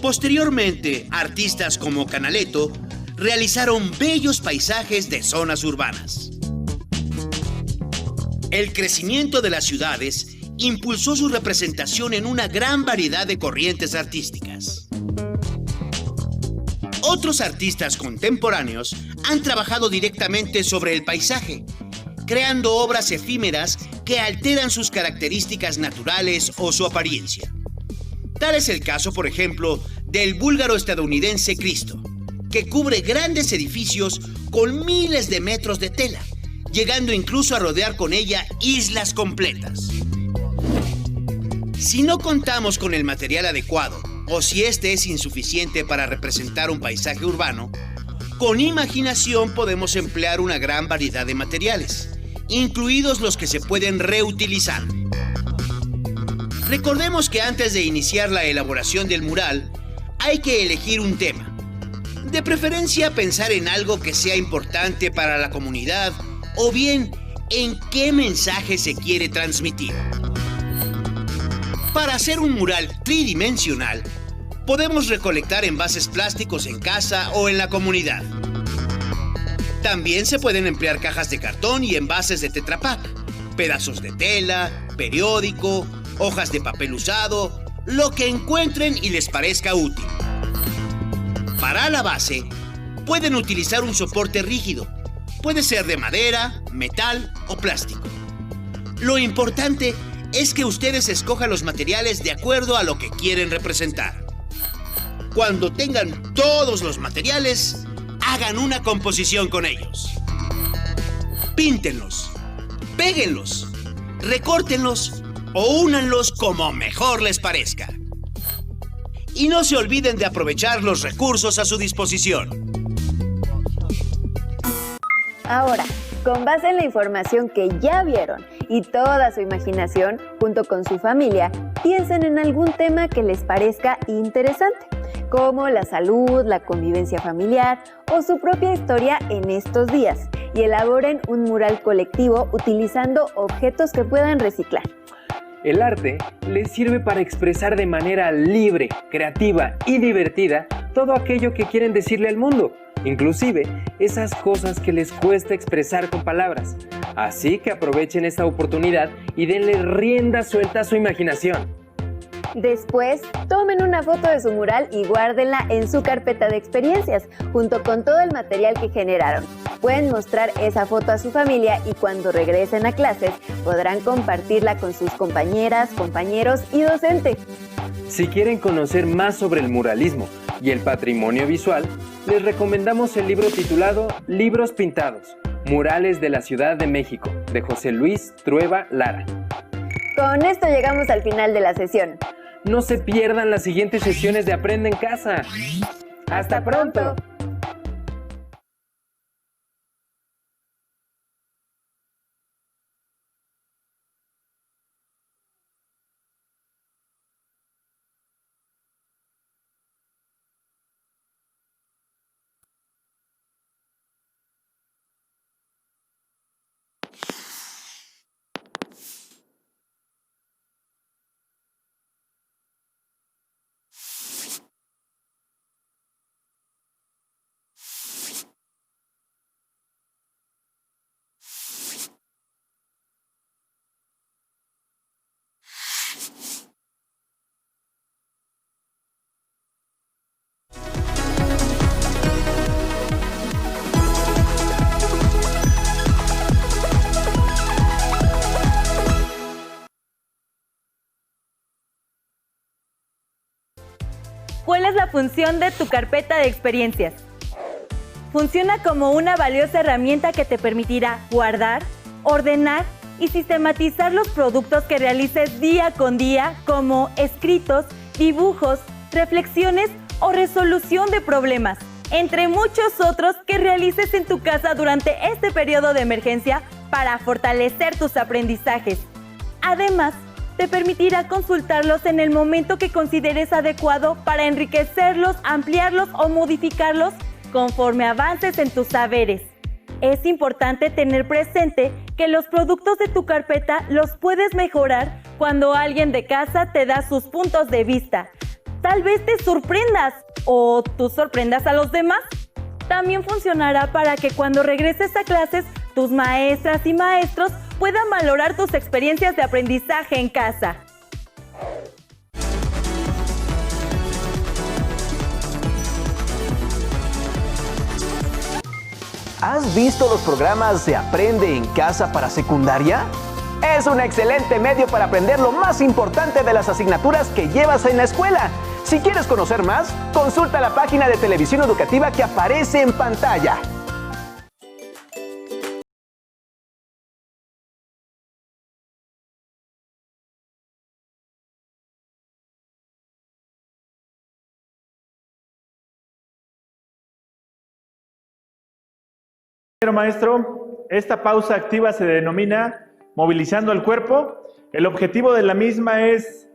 Posteriormente, artistas como Canaletto realizaron bellos paisajes de zonas urbanas. El crecimiento de las ciudades impulsó su representación en una gran variedad de corrientes artísticas. Otros artistas contemporáneos han trabajado directamente sobre el paisaje, creando obras efímeras que alteran sus características naturales o su apariencia. Tal es el caso, por ejemplo, del búlgaro-estadounidense Cristo, que cubre grandes edificios con miles de metros de tela, llegando incluso a rodear con ella islas completas. Si no contamos con el material adecuado, o si este es insuficiente para representar un paisaje urbano, con imaginación podemos emplear una gran variedad de materiales, incluidos los que se pueden reutilizar. Recordemos que antes de iniciar la elaboración del mural, hay que elegir un tema. De preferencia pensar en algo que sea importante para la comunidad o bien en qué mensaje se quiere transmitir. Para hacer un mural tridimensional, podemos recolectar envases plásticos en casa o en la comunidad. También se pueden emplear cajas de cartón y envases de Tetra Pak, pedazos de tela, periódico, hojas de papel usado, lo que encuentren y les parezca útil. Para la base, pueden utilizar un soporte rígido. Puede ser de madera, metal o plástico. Lo importante es que ustedes escojan los materiales de acuerdo a lo que quieren representar. Cuando tengan todos los materiales, hagan una composición con ellos. Píntenlos, péguenlos, recórtenlos o únanlos como mejor les parezca. Y no se olviden de aprovechar los recursos a su disposición. Ahora, con base en la información que ya vieron y toda su imaginación, junto con su familia, piensen en algún tema que les parezca interesante, como la salud, la convivencia familiar o su propia historia en estos días, y elaboren un mural colectivo utilizando objetos que puedan reciclar. El arte les sirve para expresar de manera libre, creativa y divertida todo aquello que quieren decirle al mundo, inclusive esas cosas que les cuesta expresar con palabras. Así que aprovechen esta oportunidad y denle rienda suelta a su imaginación. Después, tomen una foto de su mural y guárdenla en su carpeta de experiencias, junto con todo el material que generaron. Pueden mostrar esa foto a su familia y cuando regresen a clases podrán compartirla con sus compañeras, compañeros y docente. Si quieren conocer más sobre el muralismo y el patrimonio visual, les recomendamos el libro titulado Libros Pintados, Murales de la Ciudad de México, de José Luis Trueba Lara. Con esto llegamos al final de la sesión. No se pierdan las siguientes sesiones de Aprende en Casa. ¡Hasta pronto! ¿Cuál es la función de tu carpeta de experiencias? Funciona como una valiosa herramienta que te permitirá guardar, ordenar y sistematizar los productos que realices día con día, como escritos, dibujos, reflexiones o resolución de problemas, entre muchos otros que realices en tu casa durante este periodo de emergencia para fortalecer tus aprendizajes. Además, te permitirá consultarlos en el momento que consideres adecuado para enriquecerlos, ampliarlos o modificarlos conforme avances en tus saberes. Es importante tener presente que los productos de tu carpeta los puedes mejorar cuando alguien de casa te da sus puntos de vista. Tal vez te sorprendas o tú sorprendas a los demás. También funcionará para que cuando regreses a clases, tus maestras y maestros puedan valorar tus experiencias de aprendizaje en casa. ¿Has visto los programas de Aprende en Casa para secundaria? Es un excelente medio para aprender lo más importante de las asignaturas que llevas en la escuela. Si quieres conocer más, consulta la página de televisión educativa que aparece en pantalla. Maestro, esta pausa activa se denomina movilizando el cuerpo. El objetivo de la misma es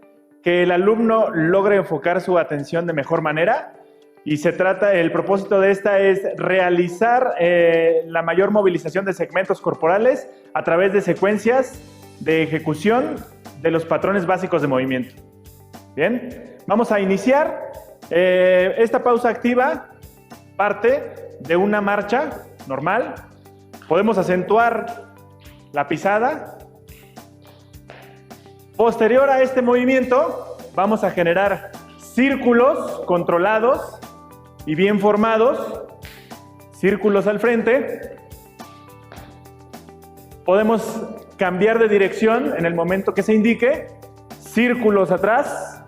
que el alumno logre enfocar su atención de mejor manera y el propósito de esta es realizar la mayor movilización de segmentos corporales a través de secuencias de ejecución de los patrones básicos de movimiento. Bien, vamos a iniciar. Esta pausa activa parte de una marcha normal. Podemos acentuar la pisada. Posterior a este movimiento, vamos a generar círculos controlados y bien formados. Círculos al frente. Podemos cambiar de dirección en el momento que se indique. Círculos atrás,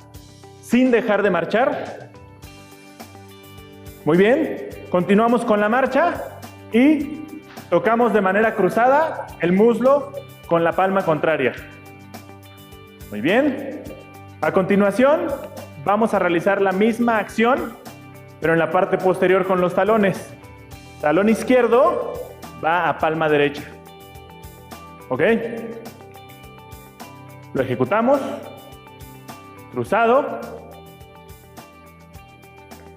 sin dejar de marchar. Muy bien, continuamos con la marcha y tocamos de manera cruzada el muslo con la palma contraria. Muy bien. A continuación, vamos a realizar la misma acción, pero en la parte posterior con los talones. Talón izquierdo va a palma derecha. ¿Ok? Lo ejecutamos. Cruzado.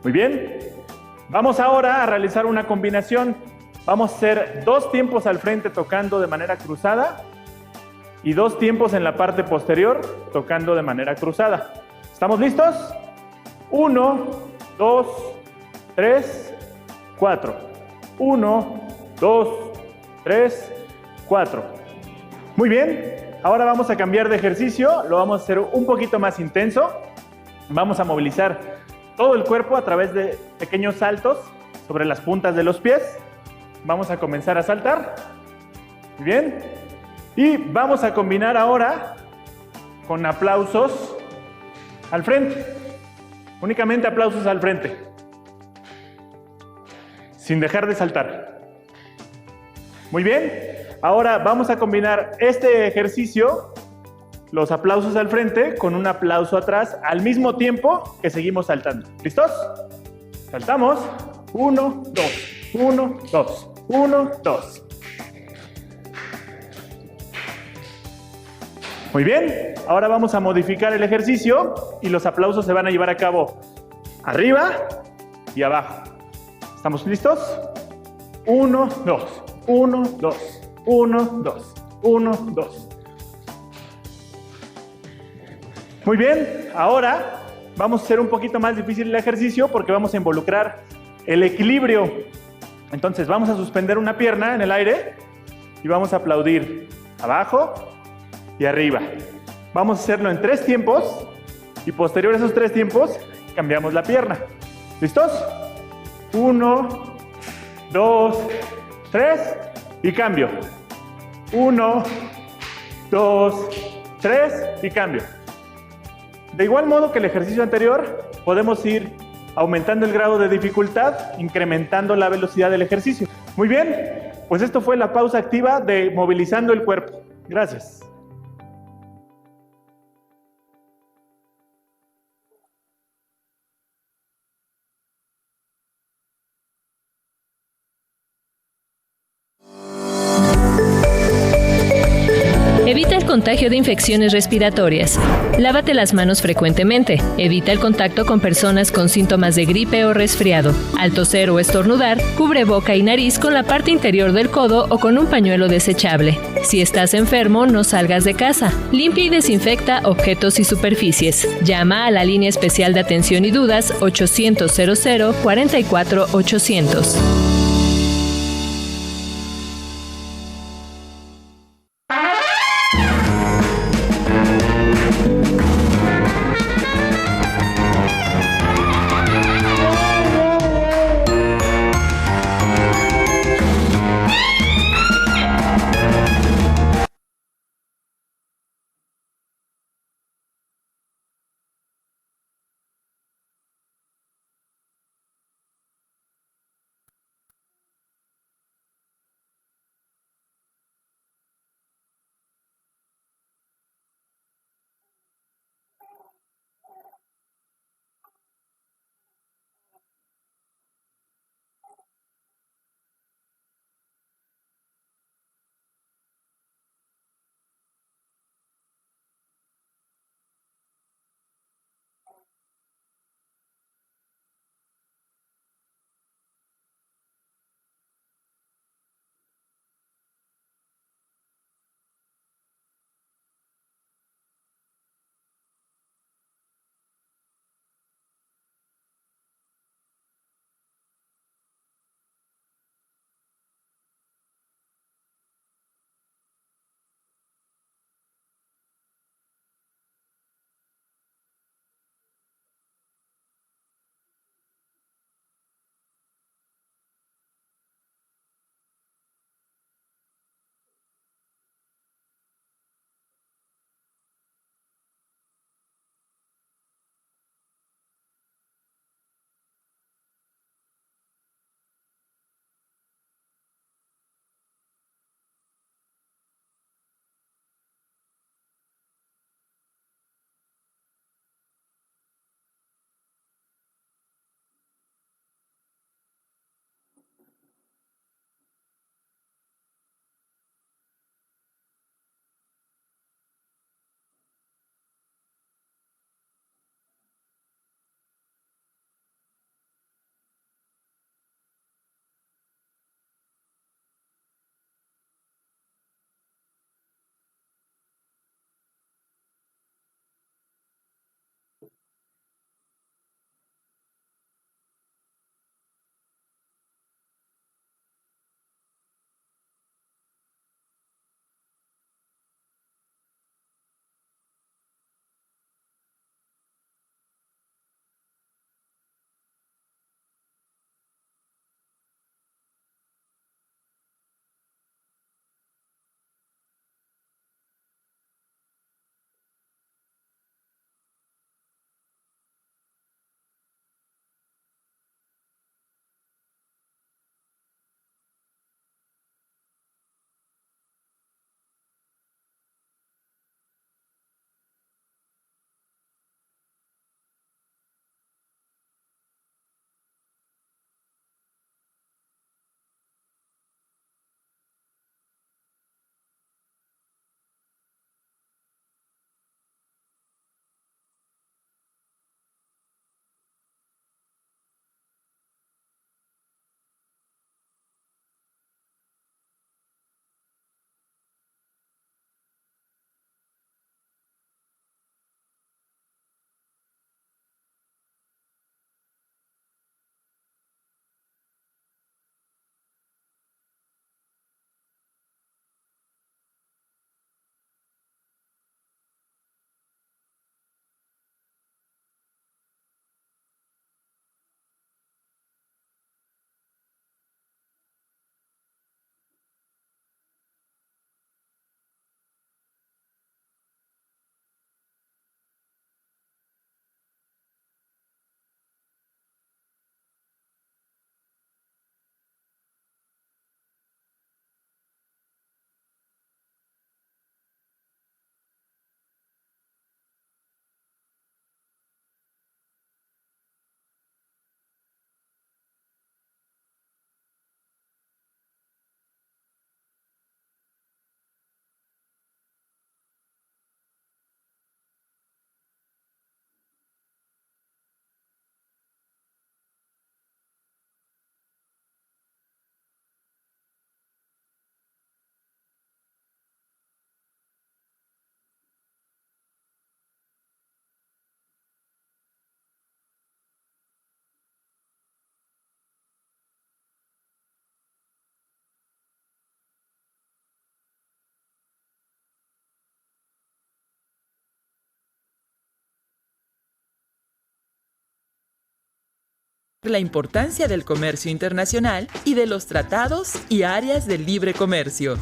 Muy bien. Vamos ahora a realizar una combinación. Vamos a hacer 2 tiempos al frente tocando de manera cruzada y 2 tiempos en la parte posterior tocando de manera cruzada. ¿Estamos listos? 1, 2, 3, 4. 1, 2, 3, 4. Muy bien. Ahora vamos a cambiar de ejercicio. Lo vamos a hacer un poquito más intenso. Vamos a movilizar todo el cuerpo a través de pequeños saltos sobre las puntas de los pies. Vamos a comenzar a saltar. Muy bien. Y vamos a combinar ahora con aplausos al frente. Únicamente aplausos al frente. Sin dejar de saltar. Muy bien. Ahora vamos a combinar este ejercicio, los aplausos al frente, con un aplauso atrás al mismo tiempo que seguimos saltando. ¿Listos? Saltamos. 1, 2. 1, 2. 1, 2. Muy bien, ahora vamos a modificar el ejercicio y los aplausos se van a llevar a cabo arriba y abajo. ¿Estamos listos? 1, 2, 1, 2, 1, 2, 1, 2. Muy bien, ahora vamos a hacer un poquito más difícil el ejercicio porque vamos a involucrar el equilibrio. Entonces vamos a suspender una pierna en el aire y vamos a aplaudir abajo y arriba. Vamos a hacerlo en 3 tiempos y posterior a esos 3 tiempos cambiamos la pierna. ¿Listos? 1, 2, 3 y cambio. 1, 2, 3 y cambio. De igual modo que el ejercicio anterior, podemos ir aumentando el grado de dificultad, incrementando la velocidad del ejercicio. Muy bien, pues esto fue la pausa activa de movilizando el cuerpo. Gracias. Evita el contagio de infecciones respiratorias. Lávate las manos frecuentemente. Evita el contacto con personas con síntomas de gripe o resfriado. Al toser o estornudar, cubre boca y nariz con la parte interior del codo o con un pañuelo desechable. Si estás enfermo, no salgas de casa. Limpia y desinfecta objetos y superficies. Llama a la línea especial de atención y dudas 800 44 800. La importancia del comercio internacional y de los tratados y áreas del libre comercio.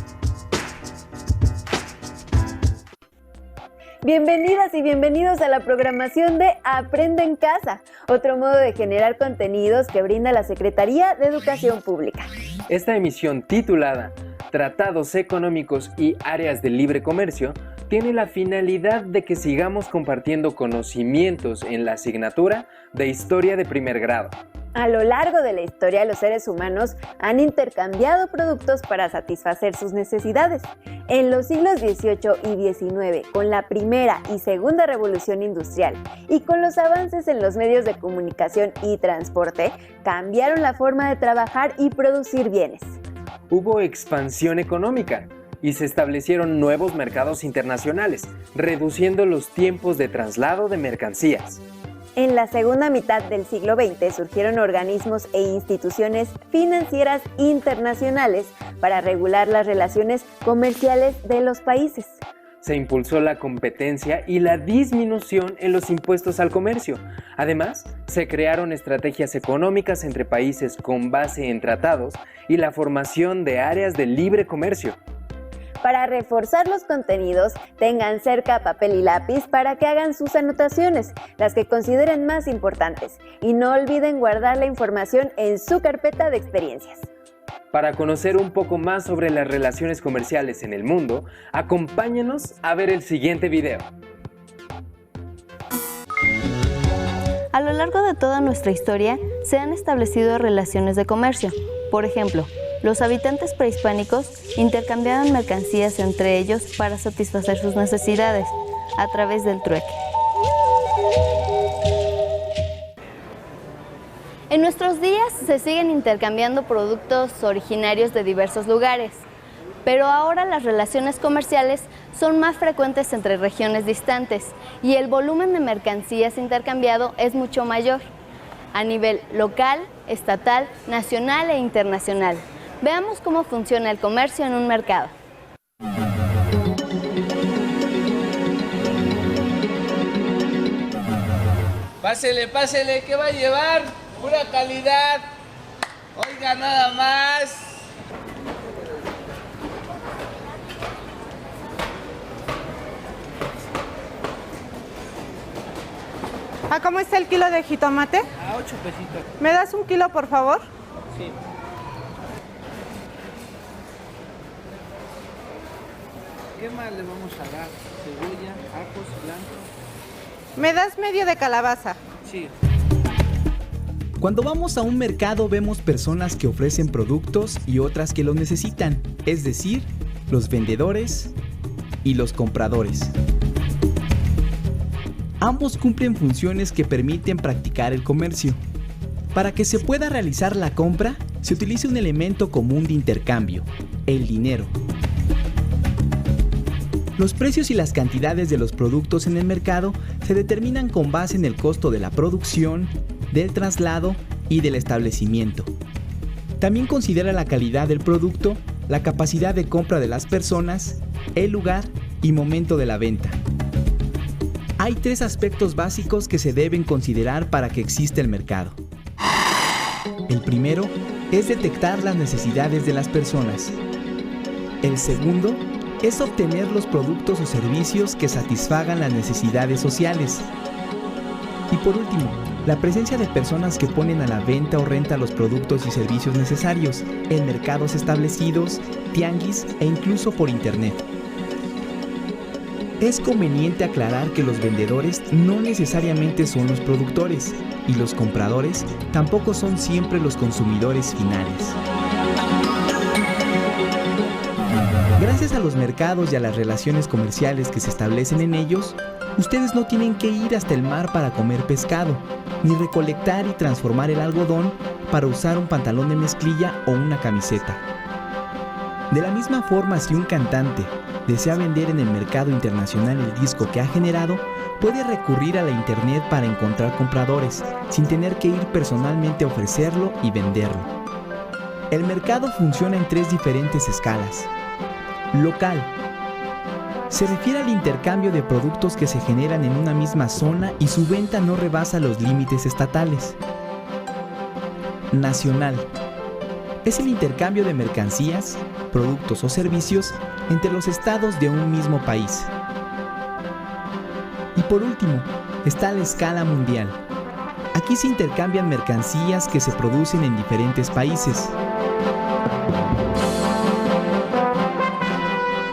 Bienvenidas y bienvenidos a la programación de Aprende en Casa, otro modo de generar contenidos que brinda la Secretaría de Educación Pública. Esta emisión titulada Tratados Económicos y Áreas del Libre Comercio tiene la finalidad de que sigamos compartiendo conocimientos en la asignatura de Historia de primer grado. A lo largo de la historia, los seres humanos han intercambiado productos para satisfacer sus necesidades. En los siglos XVIII y XIX, con la primera y segunda revolución industrial y con los avances en los medios de comunicación y transporte, cambiaron la forma de trabajar y producir bienes. Hubo expansión económica y se establecieron nuevos mercados internacionales, reduciendo los tiempos de traslado de mercancías. En la segunda mitad del siglo XX surgieron organismos e instituciones financieras internacionales para regular las relaciones comerciales de los países. Se impulsó la competencia y la disminución en los impuestos al comercio. Además, se crearon estrategias económicas entre países con base en tratados y la formación de áreas de libre comercio. Para reforzar los contenidos, tengan cerca papel y lápiz para que hagan sus anotaciones, las que consideren más importantes, y no olviden guardar la información en su carpeta de experiencias. Para conocer un poco más sobre las relaciones comerciales en el mundo, acompáñenos a ver el siguiente video. A lo largo de toda nuestra historia, se han establecido relaciones de comercio. Por ejemplo, los habitantes prehispánicos intercambiaban mercancías entre ellos para satisfacer sus necesidades a través del trueque. En nuestros días se siguen intercambiando productos originarios de diversos lugares, pero ahora las relaciones comerciales son más frecuentes entre regiones distantes y el volumen de mercancías intercambiado es mucho mayor, a nivel local, estatal, nacional e internacional. Veamos cómo funciona el comercio en un mercado. Pásele, pásele, ¿qué va a llevar? Pura calidad. Oiga, nada más. ¿Cómo está el kilo de jitomate? A 8 pesitos. ¿Me das un kilo, por favor? Sí. ¿Qué más le vamos a dar? Cebolla, ajos, blancos. ¿Me das medio de calabaza? Sí. Cuando vamos a un mercado vemos personas que ofrecen productos y otras que los necesitan, es decir, los vendedores y los compradores. Ambos cumplen funciones que permiten practicar el comercio. Para que se pueda realizar la compra, se utiliza un elemento común de intercambio, el dinero. Los precios y las cantidades de los productos en el mercado se determinan con base en el costo de la producción, del traslado y del establecimiento. También considera la calidad del producto, la capacidad de compra de las personas, el lugar y momento de la venta. Hay 3 aspectos básicos que se deben considerar para que exista el mercado. El primero es detectar las necesidades de las personas. El segundo es obtener los productos o servicios que satisfagan las necesidades sociales. Y por último, la presencia de personas que ponen a la venta o renta los productos y servicios necesarios en mercados establecidos, tianguis e incluso por internet. Es conveniente aclarar que los vendedores no necesariamente son los productores y los compradores tampoco son siempre los consumidores finales. Gracias a los mercados y a las relaciones comerciales que se establecen en ellos, ustedes no tienen que ir hasta el mar para comer pescado, ni recolectar y transformar el algodón para usar un pantalón de mezclilla o una camiseta. De la misma forma, si un cantante desea vender en el mercado internacional el disco que ha generado, puede recurrir a la internet para encontrar compradores, sin tener que ir personalmente a ofrecerlo y venderlo. El mercado funciona en 3 diferentes escalas. Local. Se refiere al intercambio de productos que se generan en una misma zona y su venta no rebasa los límites estatales. nacional. Es el intercambio de mercancías, productos o servicios entre los estados de un mismo país. Y por último, está la escala mundial. Aquí se intercambian mercancías que se producen en diferentes países.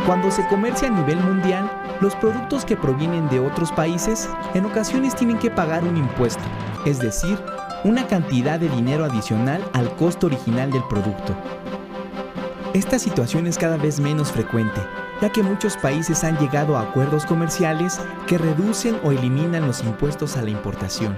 Cuando se comercia a nivel mundial, los productos que provienen de otros países en ocasiones tienen que pagar un impuesto, es decir, una cantidad de dinero adicional al costo original del producto. Esta situación es cada vez menos frecuente, ya que muchos países han llegado a acuerdos comerciales que reducen o eliminan los impuestos a la importación.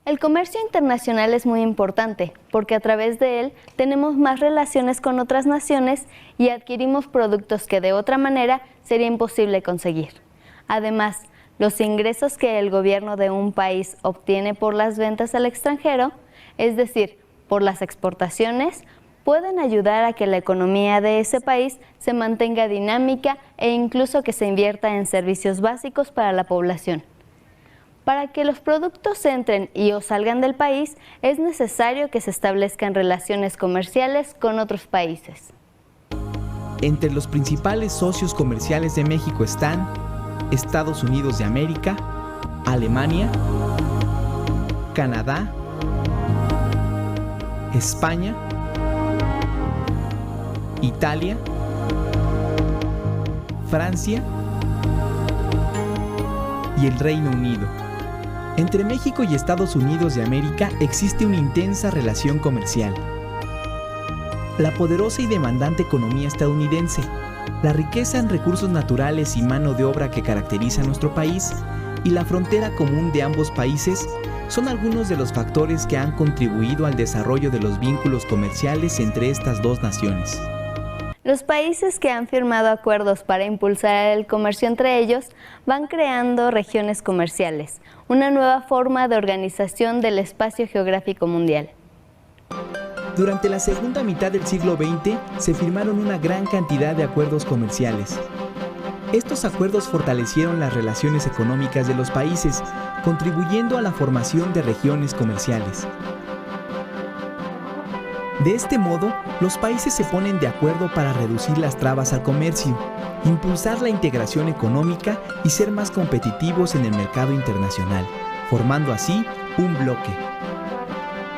El comercio internacional es muy importante porque a través de él tenemos más relaciones con otras naciones y adquirimos productos que de otra manera sería imposible conseguir. Además, los ingresos que el gobierno de un país obtiene por las ventas al extranjero, es decir, por las exportaciones, pueden ayudar a que la economía de ese país se mantenga dinámica e incluso que se invierta en servicios básicos para la población. Para que los productos entren y o salgan del país, es necesario que se establezcan relaciones comerciales con otros países. Entre los principales socios comerciales de México están Estados Unidos de América, Alemania, Canadá, España, Italia, Francia y el Reino Unido. Entre México y Estados Unidos de América existe una intensa relación comercial. La poderosa y demandante economía estadounidense, la riqueza en recursos naturales y mano de obra que caracteriza a nuestro país y la frontera común de ambos países son algunos de los factores que han contribuido al desarrollo de los vínculos comerciales entre estas dos naciones. Los países que han firmado acuerdos para impulsar el comercio entre ellos van creando regiones comerciales, una nueva forma de organización del espacio geográfico mundial. Durante la segunda mitad del siglo XX se firmaron una gran cantidad de acuerdos comerciales. Estos acuerdos fortalecieron las relaciones económicas de los países, contribuyendo a la formación de regiones comerciales. De este modo, los países se ponen de acuerdo para reducir las trabas al comercio, impulsar la integración económica y ser más competitivos en el mercado internacional, formando así un bloque.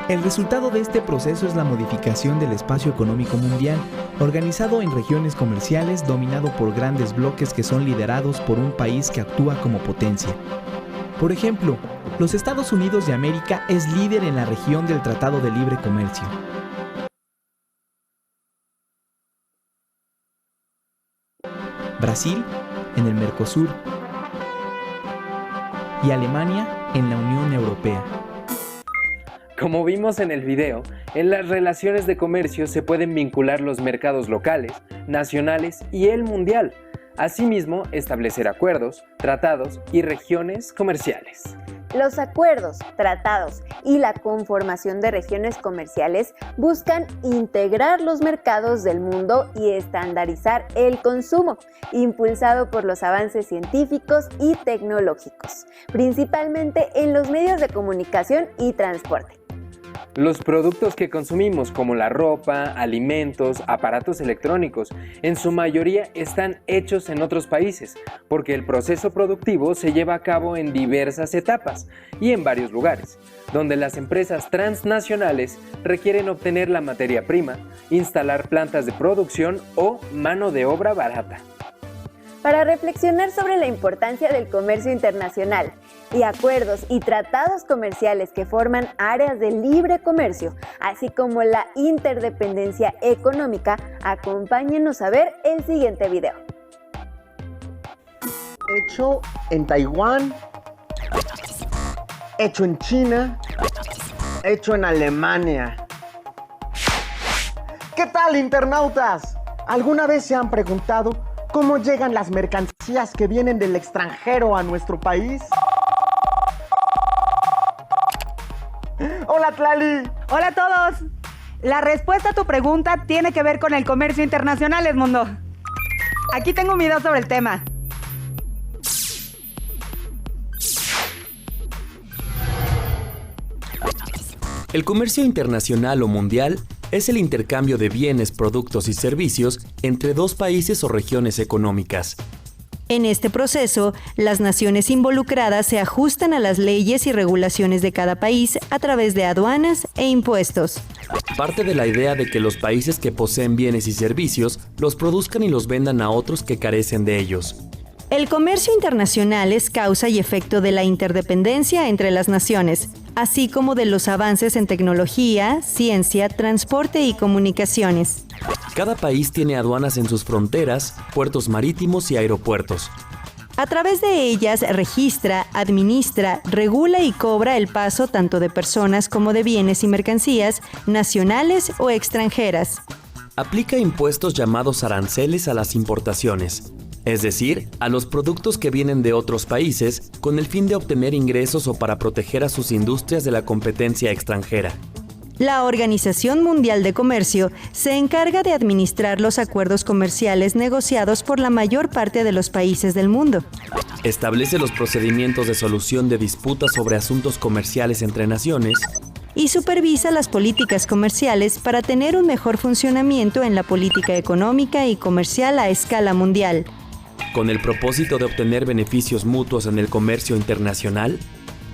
El resultado de este proceso es la modificación del espacio económico mundial, organizado en regiones comerciales dominado por grandes bloques que son liderados por un país que actúa como potencia. Por ejemplo, los Estados Unidos de América es líder en la región del Tratado de Libre Comercio. Brasil en el Mercosur y Alemania en la Unión Europea. Como vimos en el video, en las relaciones de comercio se pueden vincular los mercados locales, nacionales y el mundial. Asimismo, establecer acuerdos, tratados y regiones comerciales. Los acuerdos, tratados y la conformación de regiones comerciales buscan integrar los mercados del mundo y estandarizar el consumo, impulsado por los avances científicos y tecnológicos, principalmente en los medios de comunicación y transporte. Los productos que consumimos como la ropa, alimentos, aparatos electrónicos, en su mayoría están hechos en otros países, porque el proceso productivo se lleva a cabo en diversas etapas y en varios lugares, donde las empresas transnacionales requieren obtener la materia prima, instalar plantas de producción o mano de obra barata. Para reflexionar sobre la importancia del comercio internacional y acuerdos y tratados comerciales que forman áreas de libre comercio, así como la interdependencia económica, acompáñenos a ver el siguiente video. Hecho en Taiwán, hecho en China, hecho en Alemania. ¿Qué tal, internautas? ¿Alguna vez se han preguntado cómo llegan las mercancías que vienen del extranjero a nuestro país? ¡Hola, Tlali! Hola a todos. La respuesta a tu pregunta tiene que ver con el comercio internacional, Edmundo. Aquí tengo un video sobre el tema. El comercio internacional o mundial es el intercambio de bienes, productos y servicios entre dos países o regiones económicas. En este proceso, las naciones involucradas se ajustan a las leyes y regulaciones de cada país a través de aduanas e impuestos. Parte de la idea de que los países que poseen bienes y servicios los produzcan y los vendan a otros que carecen de ellos. El comercio internacional es causa y efecto de la interdependencia entre las naciones, así como de los avances en tecnología, ciencia, transporte y comunicaciones. Cada país tiene aduanas en sus fronteras, puertos marítimos y aeropuertos. A través de ellas registra, administra, regula y cobra el paso tanto de personas como de bienes y mercancías, nacionales o extranjeras. Aplica impuestos llamados aranceles a las importaciones, es decir, a los productos que vienen de otros países con el fin de obtener ingresos o para proteger a sus industrias de la competencia extranjera. La Organización Mundial de Comercio se encarga de administrar los acuerdos comerciales negociados por la mayor parte de los países del mundo. Establece los procedimientos de solución de disputas sobre asuntos comerciales entre naciones y supervisa las políticas comerciales para tener un mejor funcionamiento en la política económica y comercial a escala mundial. Con el propósito de obtener beneficios mutuos en el comercio internacional,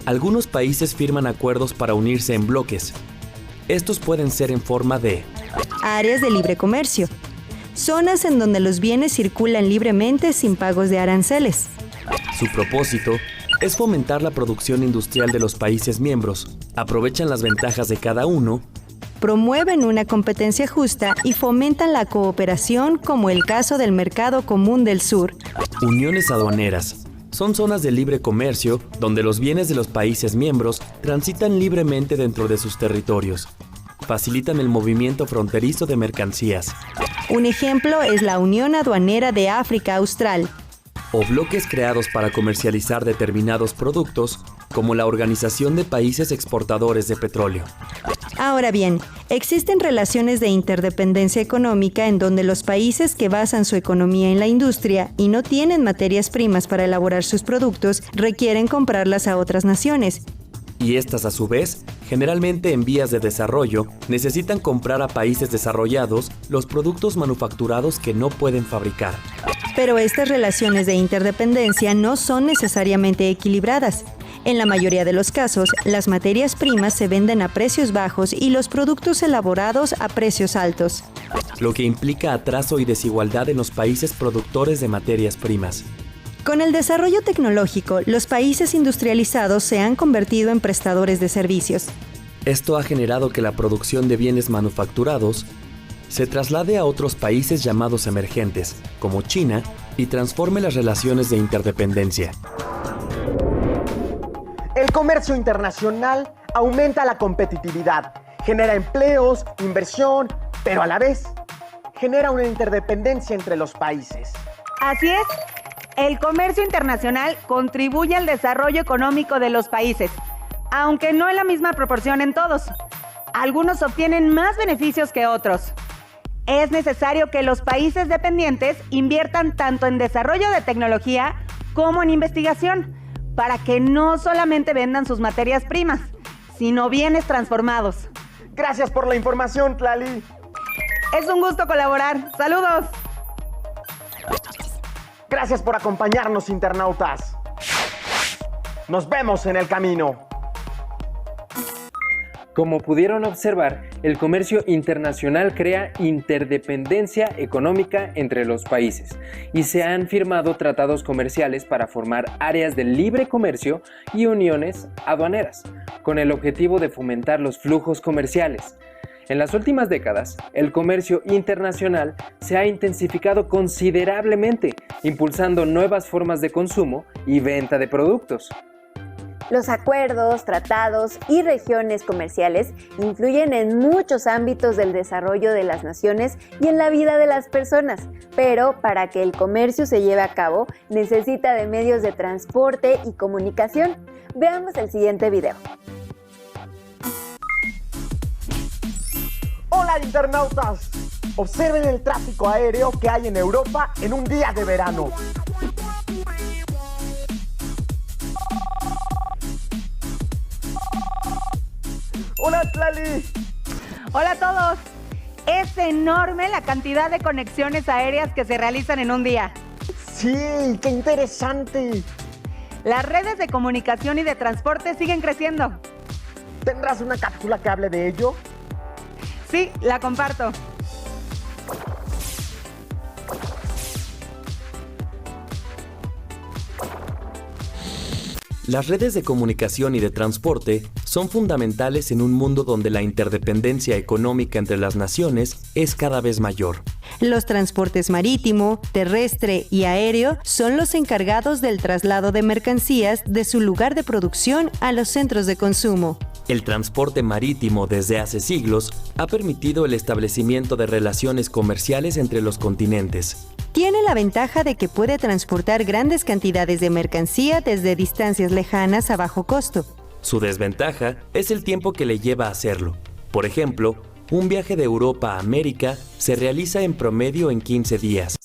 algunos países firman acuerdos para unirse en bloques. Estos pueden ser en forma de áreas de libre comercio, zonas en donde los bienes circulan libremente sin pagos de aranceles. Su propósito es fomentar la producción industrial de los países miembros, aprovechan las ventajas de cada uno, promueven una competencia justa y fomentan la cooperación, como el caso del Mercado Común del Sur. Uniones aduaneras. Son zonas de libre comercio donde los bienes de los países miembros transitan libremente dentro de sus territorios. Facilitan el movimiento fronterizo de mercancías. Un ejemplo es la Unión Aduanera de África Austral. O bloques creados para comercializar determinados productos, como la Organización de Países Exportadores de Petróleo. Ahora bien, existen relaciones de interdependencia económica en donde los países que basan su economía en la industria y no tienen materias primas para elaborar sus productos requieren comprarlas a otras naciones. Y estas, a su vez, generalmente en vías de desarrollo, necesitan comprar a países desarrollados los productos manufacturados que no pueden fabricar. Pero estas relaciones de interdependencia no son necesariamente equilibradas. En la mayoría de los casos, las materias primas se venden a precios bajos y los productos elaborados a precios altos. Lo que implica atraso y desigualdad en los países productores de materias primas. Con el desarrollo tecnológico, los países industrializados se han convertido en prestadores de servicios. Esto ha generado que la producción de bienes manufacturados se traslade a otros países llamados emergentes, como China, y transforme las relaciones de interdependencia. El comercio internacional aumenta la competitividad, genera empleos, inversión, pero a la vez genera una interdependencia entre los países. Así es. El comercio internacional contribuye al desarrollo económico de los países, aunque no en la misma proporción en todos. Algunos obtienen más beneficios que otros. Es necesario que los países dependientes inviertan tanto en desarrollo de tecnología como en investigación, para que no solamente vendan sus materias primas, sino bienes transformados. Gracias por la información, Tlali. Es un gusto colaborar. ¡Saludos! Gracias por acompañarnos, internautas. Nos vemos en el camino. Como pudieron observar, el comercio internacional crea interdependencia económica entre los países y se han firmado tratados comerciales para formar áreas de libre comercio y uniones aduaneras, con el objetivo de fomentar los flujos comerciales. En las últimas décadas, el comercio internacional se ha intensificado considerablemente, impulsando nuevas formas de consumo y venta de productos. Los acuerdos, tratados y regiones comerciales influyen en muchos ámbitos del desarrollo de las naciones y en la vida de las personas, pero para que el comercio se lleve a cabo necesita de medios de transporte y comunicación. Veamos el siguiente video. Hola, internautas. Observen el tráfico aéreo que hay en Europa en un día de verano. ¡Hola, Tlali! Hola a todos. Es enorme la cantidad de conexiones aéreas que se realizan en un día. Sí, qué interesante. Las redes de comunicación y de transporte siguen creciendo. ¿Tendrás una cápsula que hable de ello? Sí, la comparto. Las redes de comunicación y de transporte son fundamentales en un mundo donde la interdependencia económica entre las naciones es cada vez mayor. Los transportes marítimo, terrestre y aéreo son los encargados del traslado de mercancías de su lugar de producción a los centros de consumo. El transporte marítimo desde hace siglos ha permitido el establecimiento de relaciones comerciales entre los continentes. Tiene la ventaja de que puede transportar grandes cantidades de mercancía desde distancias lejanas a bajo costo. Su desventaja es el tiempo que le lleva a hacerlo. Por ejemplo, un viaje de Europa a América se realiza en promedio en 15 días.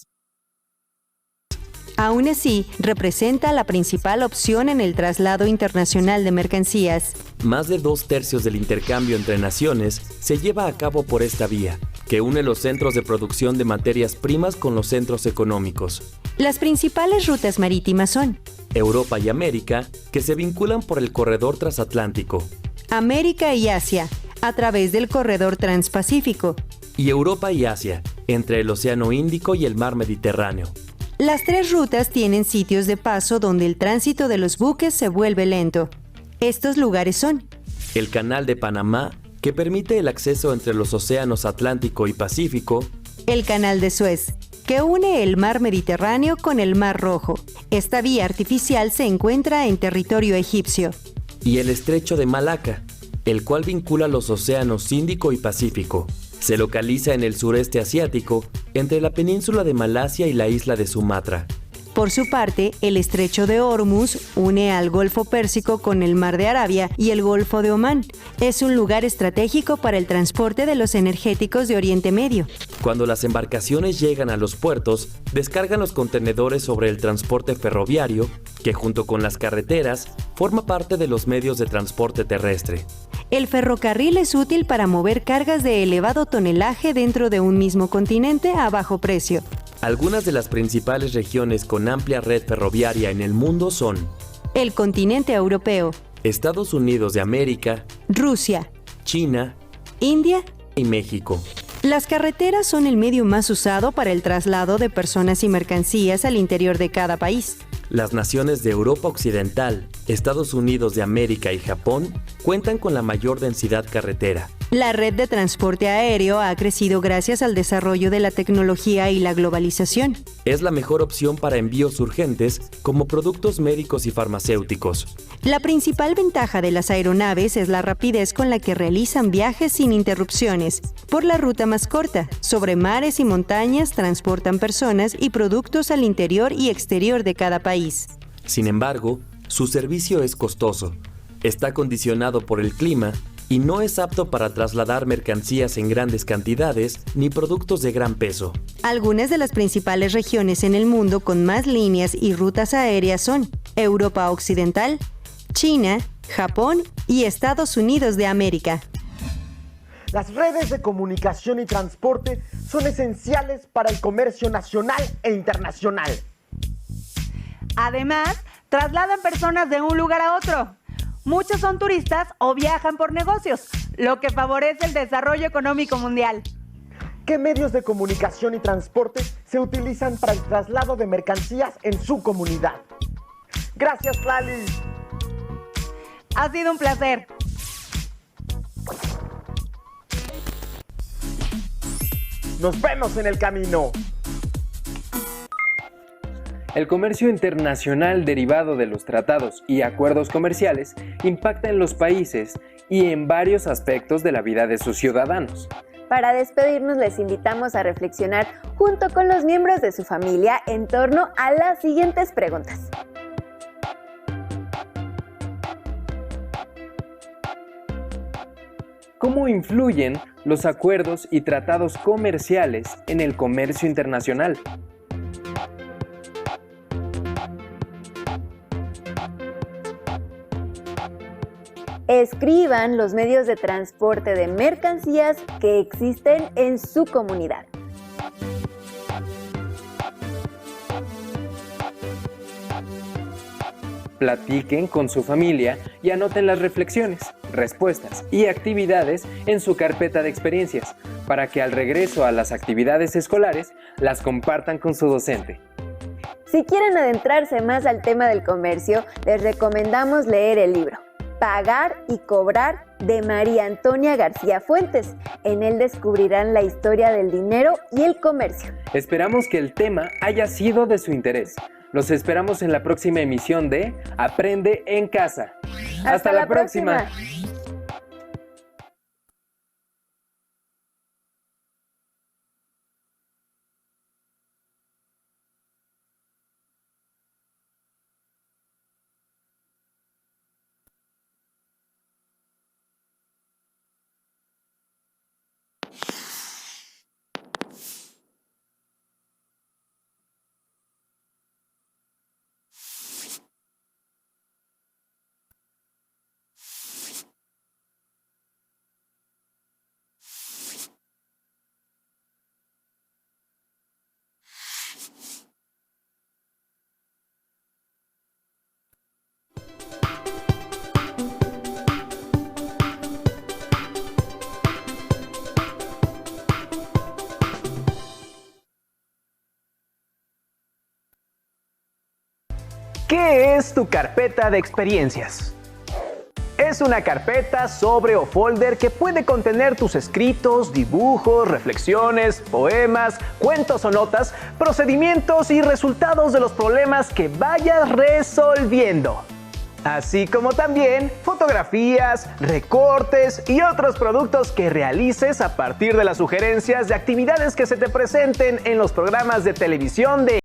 Aún así, representa la principal opción en el traslado internacional de mercancías. Más de 2/3 del intercambio entre naciones se lleva a cabo por esta vía, que une los centros de producción de materias primas con los centros económicos. Las principales rutas marítimas son Europa y América, que se vinculan por el corredor transatlántico. América y Asia, a través del corredor transpacífico. Y Europa y Asia, entre el Océano Índico y el Mar Mediterráneo. Las tres rutas tienen sitios de paso donde el tránsito de los buques se vuelve lento. Estos lugares son el Canal de Panamá, que permite el acceso entre los océanos Atlántico y Pacífico. El Canal de Suez, que une el Mar Mediterráneo con el Mar Rojo. Esta vía artificial se encuentra en territorio egipcio. Y el Estrecho de Malaca, el cual vincula los océanos Índico y Pacífico. Se localiza en el sureste asiático, entre la península de Malasia y la isla de Sumatra. Por su parte, el Estrecho de Hormuz une al Golfo Pérsico con el Mar de Arabia y el Golfo de Omán. Es un lugar estratégico para el transporte de los energéticos de Oriente Medio. Cuando las embarcaciones llegan a los puertos, descargan los contenedores sobre el transporte ferroviario, que junto con las carreteras, forma parte de los medios de transporte terrestre. El ferrocarril es útil para mover cargas de elevado tonelaje dentro de un mismo continente a bajo precio. Algunas de las principales regiones con amplia red ferroviaria en el mundo son el continente europeo, Estados Unidos de América, Rusia, China, India y México. Las carreteras son el medio más usado para el traslado de personas y mercancías al interior de cada país. Las naciones de Europa Occidental, Estados Unidos de América y Japón cuentan con la mayor densidad carretera. La red de transporte aéreo ha crecido gracias al desarrollo de la tecnología y la globalización. Es la mejor opción para envíos urgentes como productos médicos y farmacéuticos. La principal ventaja de las aeronaves es la rapidez con la que realizan viajes sin interrupciones. Por la ruta más corta, sobre mares y montañas, transportan personas y productos al interior y exterior de cada país. Sin embargo, su servicio es costoso. Está condicionado por el clima y no es apto para trasladar mercancías en grandes cantidades ni productos de gran peso. Algunas de las principales regiones en el mundo con más líneas y rutas aéreas son Europa Occidental, China, Japón y Estados Unidos de América. Las redes de comunicación y transporte son esenciales para el comercio nacional e internacional. Además, trasladan personas de un lugar a otro. Muchos son turistas o viajan por negocios, lo que favorece el desarrollo económico mundial. ¿Qué medios de comunicación y transporte se utilizan para el traslado de mercancías en su comunidad? Gracias, Lali. Ha sido un placer. Nos vemos en el camino. El comercio internacional derivado de los tratados y acuerdos comerciales impacta en los países y en varios aspectos de la vida de sus ciudadanos. Para despedirnos les invitamos a reflexionar junto con los miembros de su familia en torno a las siguientes preguntas. ¿Cómo influyen los acuerdos y tratados comerciales en el comercio internacional? Escriban los medios de transporte de mercancías que existen en su comunidad. Platiquen con su familia y anoten las reflexiones, respuestas y actividades en su carpeta de experiencias para que al regreso a las actividades escolares las compartan con su docente. Si quieren adentrarse más al tema del comercio, les recomendamos leer el libro Pagar y Cobrar de María Antonia García Fuentes. En él descubrirán la historia del dinero y el comercio. Esperamos que el tema haya sido de su interés. Los esperamos en la próxima emisión de Aprende en Casa. ¡Hasta la próxima! ¿Qué es tu carpeta de experiencias? Es una carpeta, sobre o folder que puede contener tus escritos, dibujos, reflexiones, poemas, cuentos o notas, procedimientos y resultados de los problemas que vayas resolviendo. Así como también fotografías, recortes y otros productos que realices a partir de las sugerencias de actividades que se te presenten en los programas de televisión de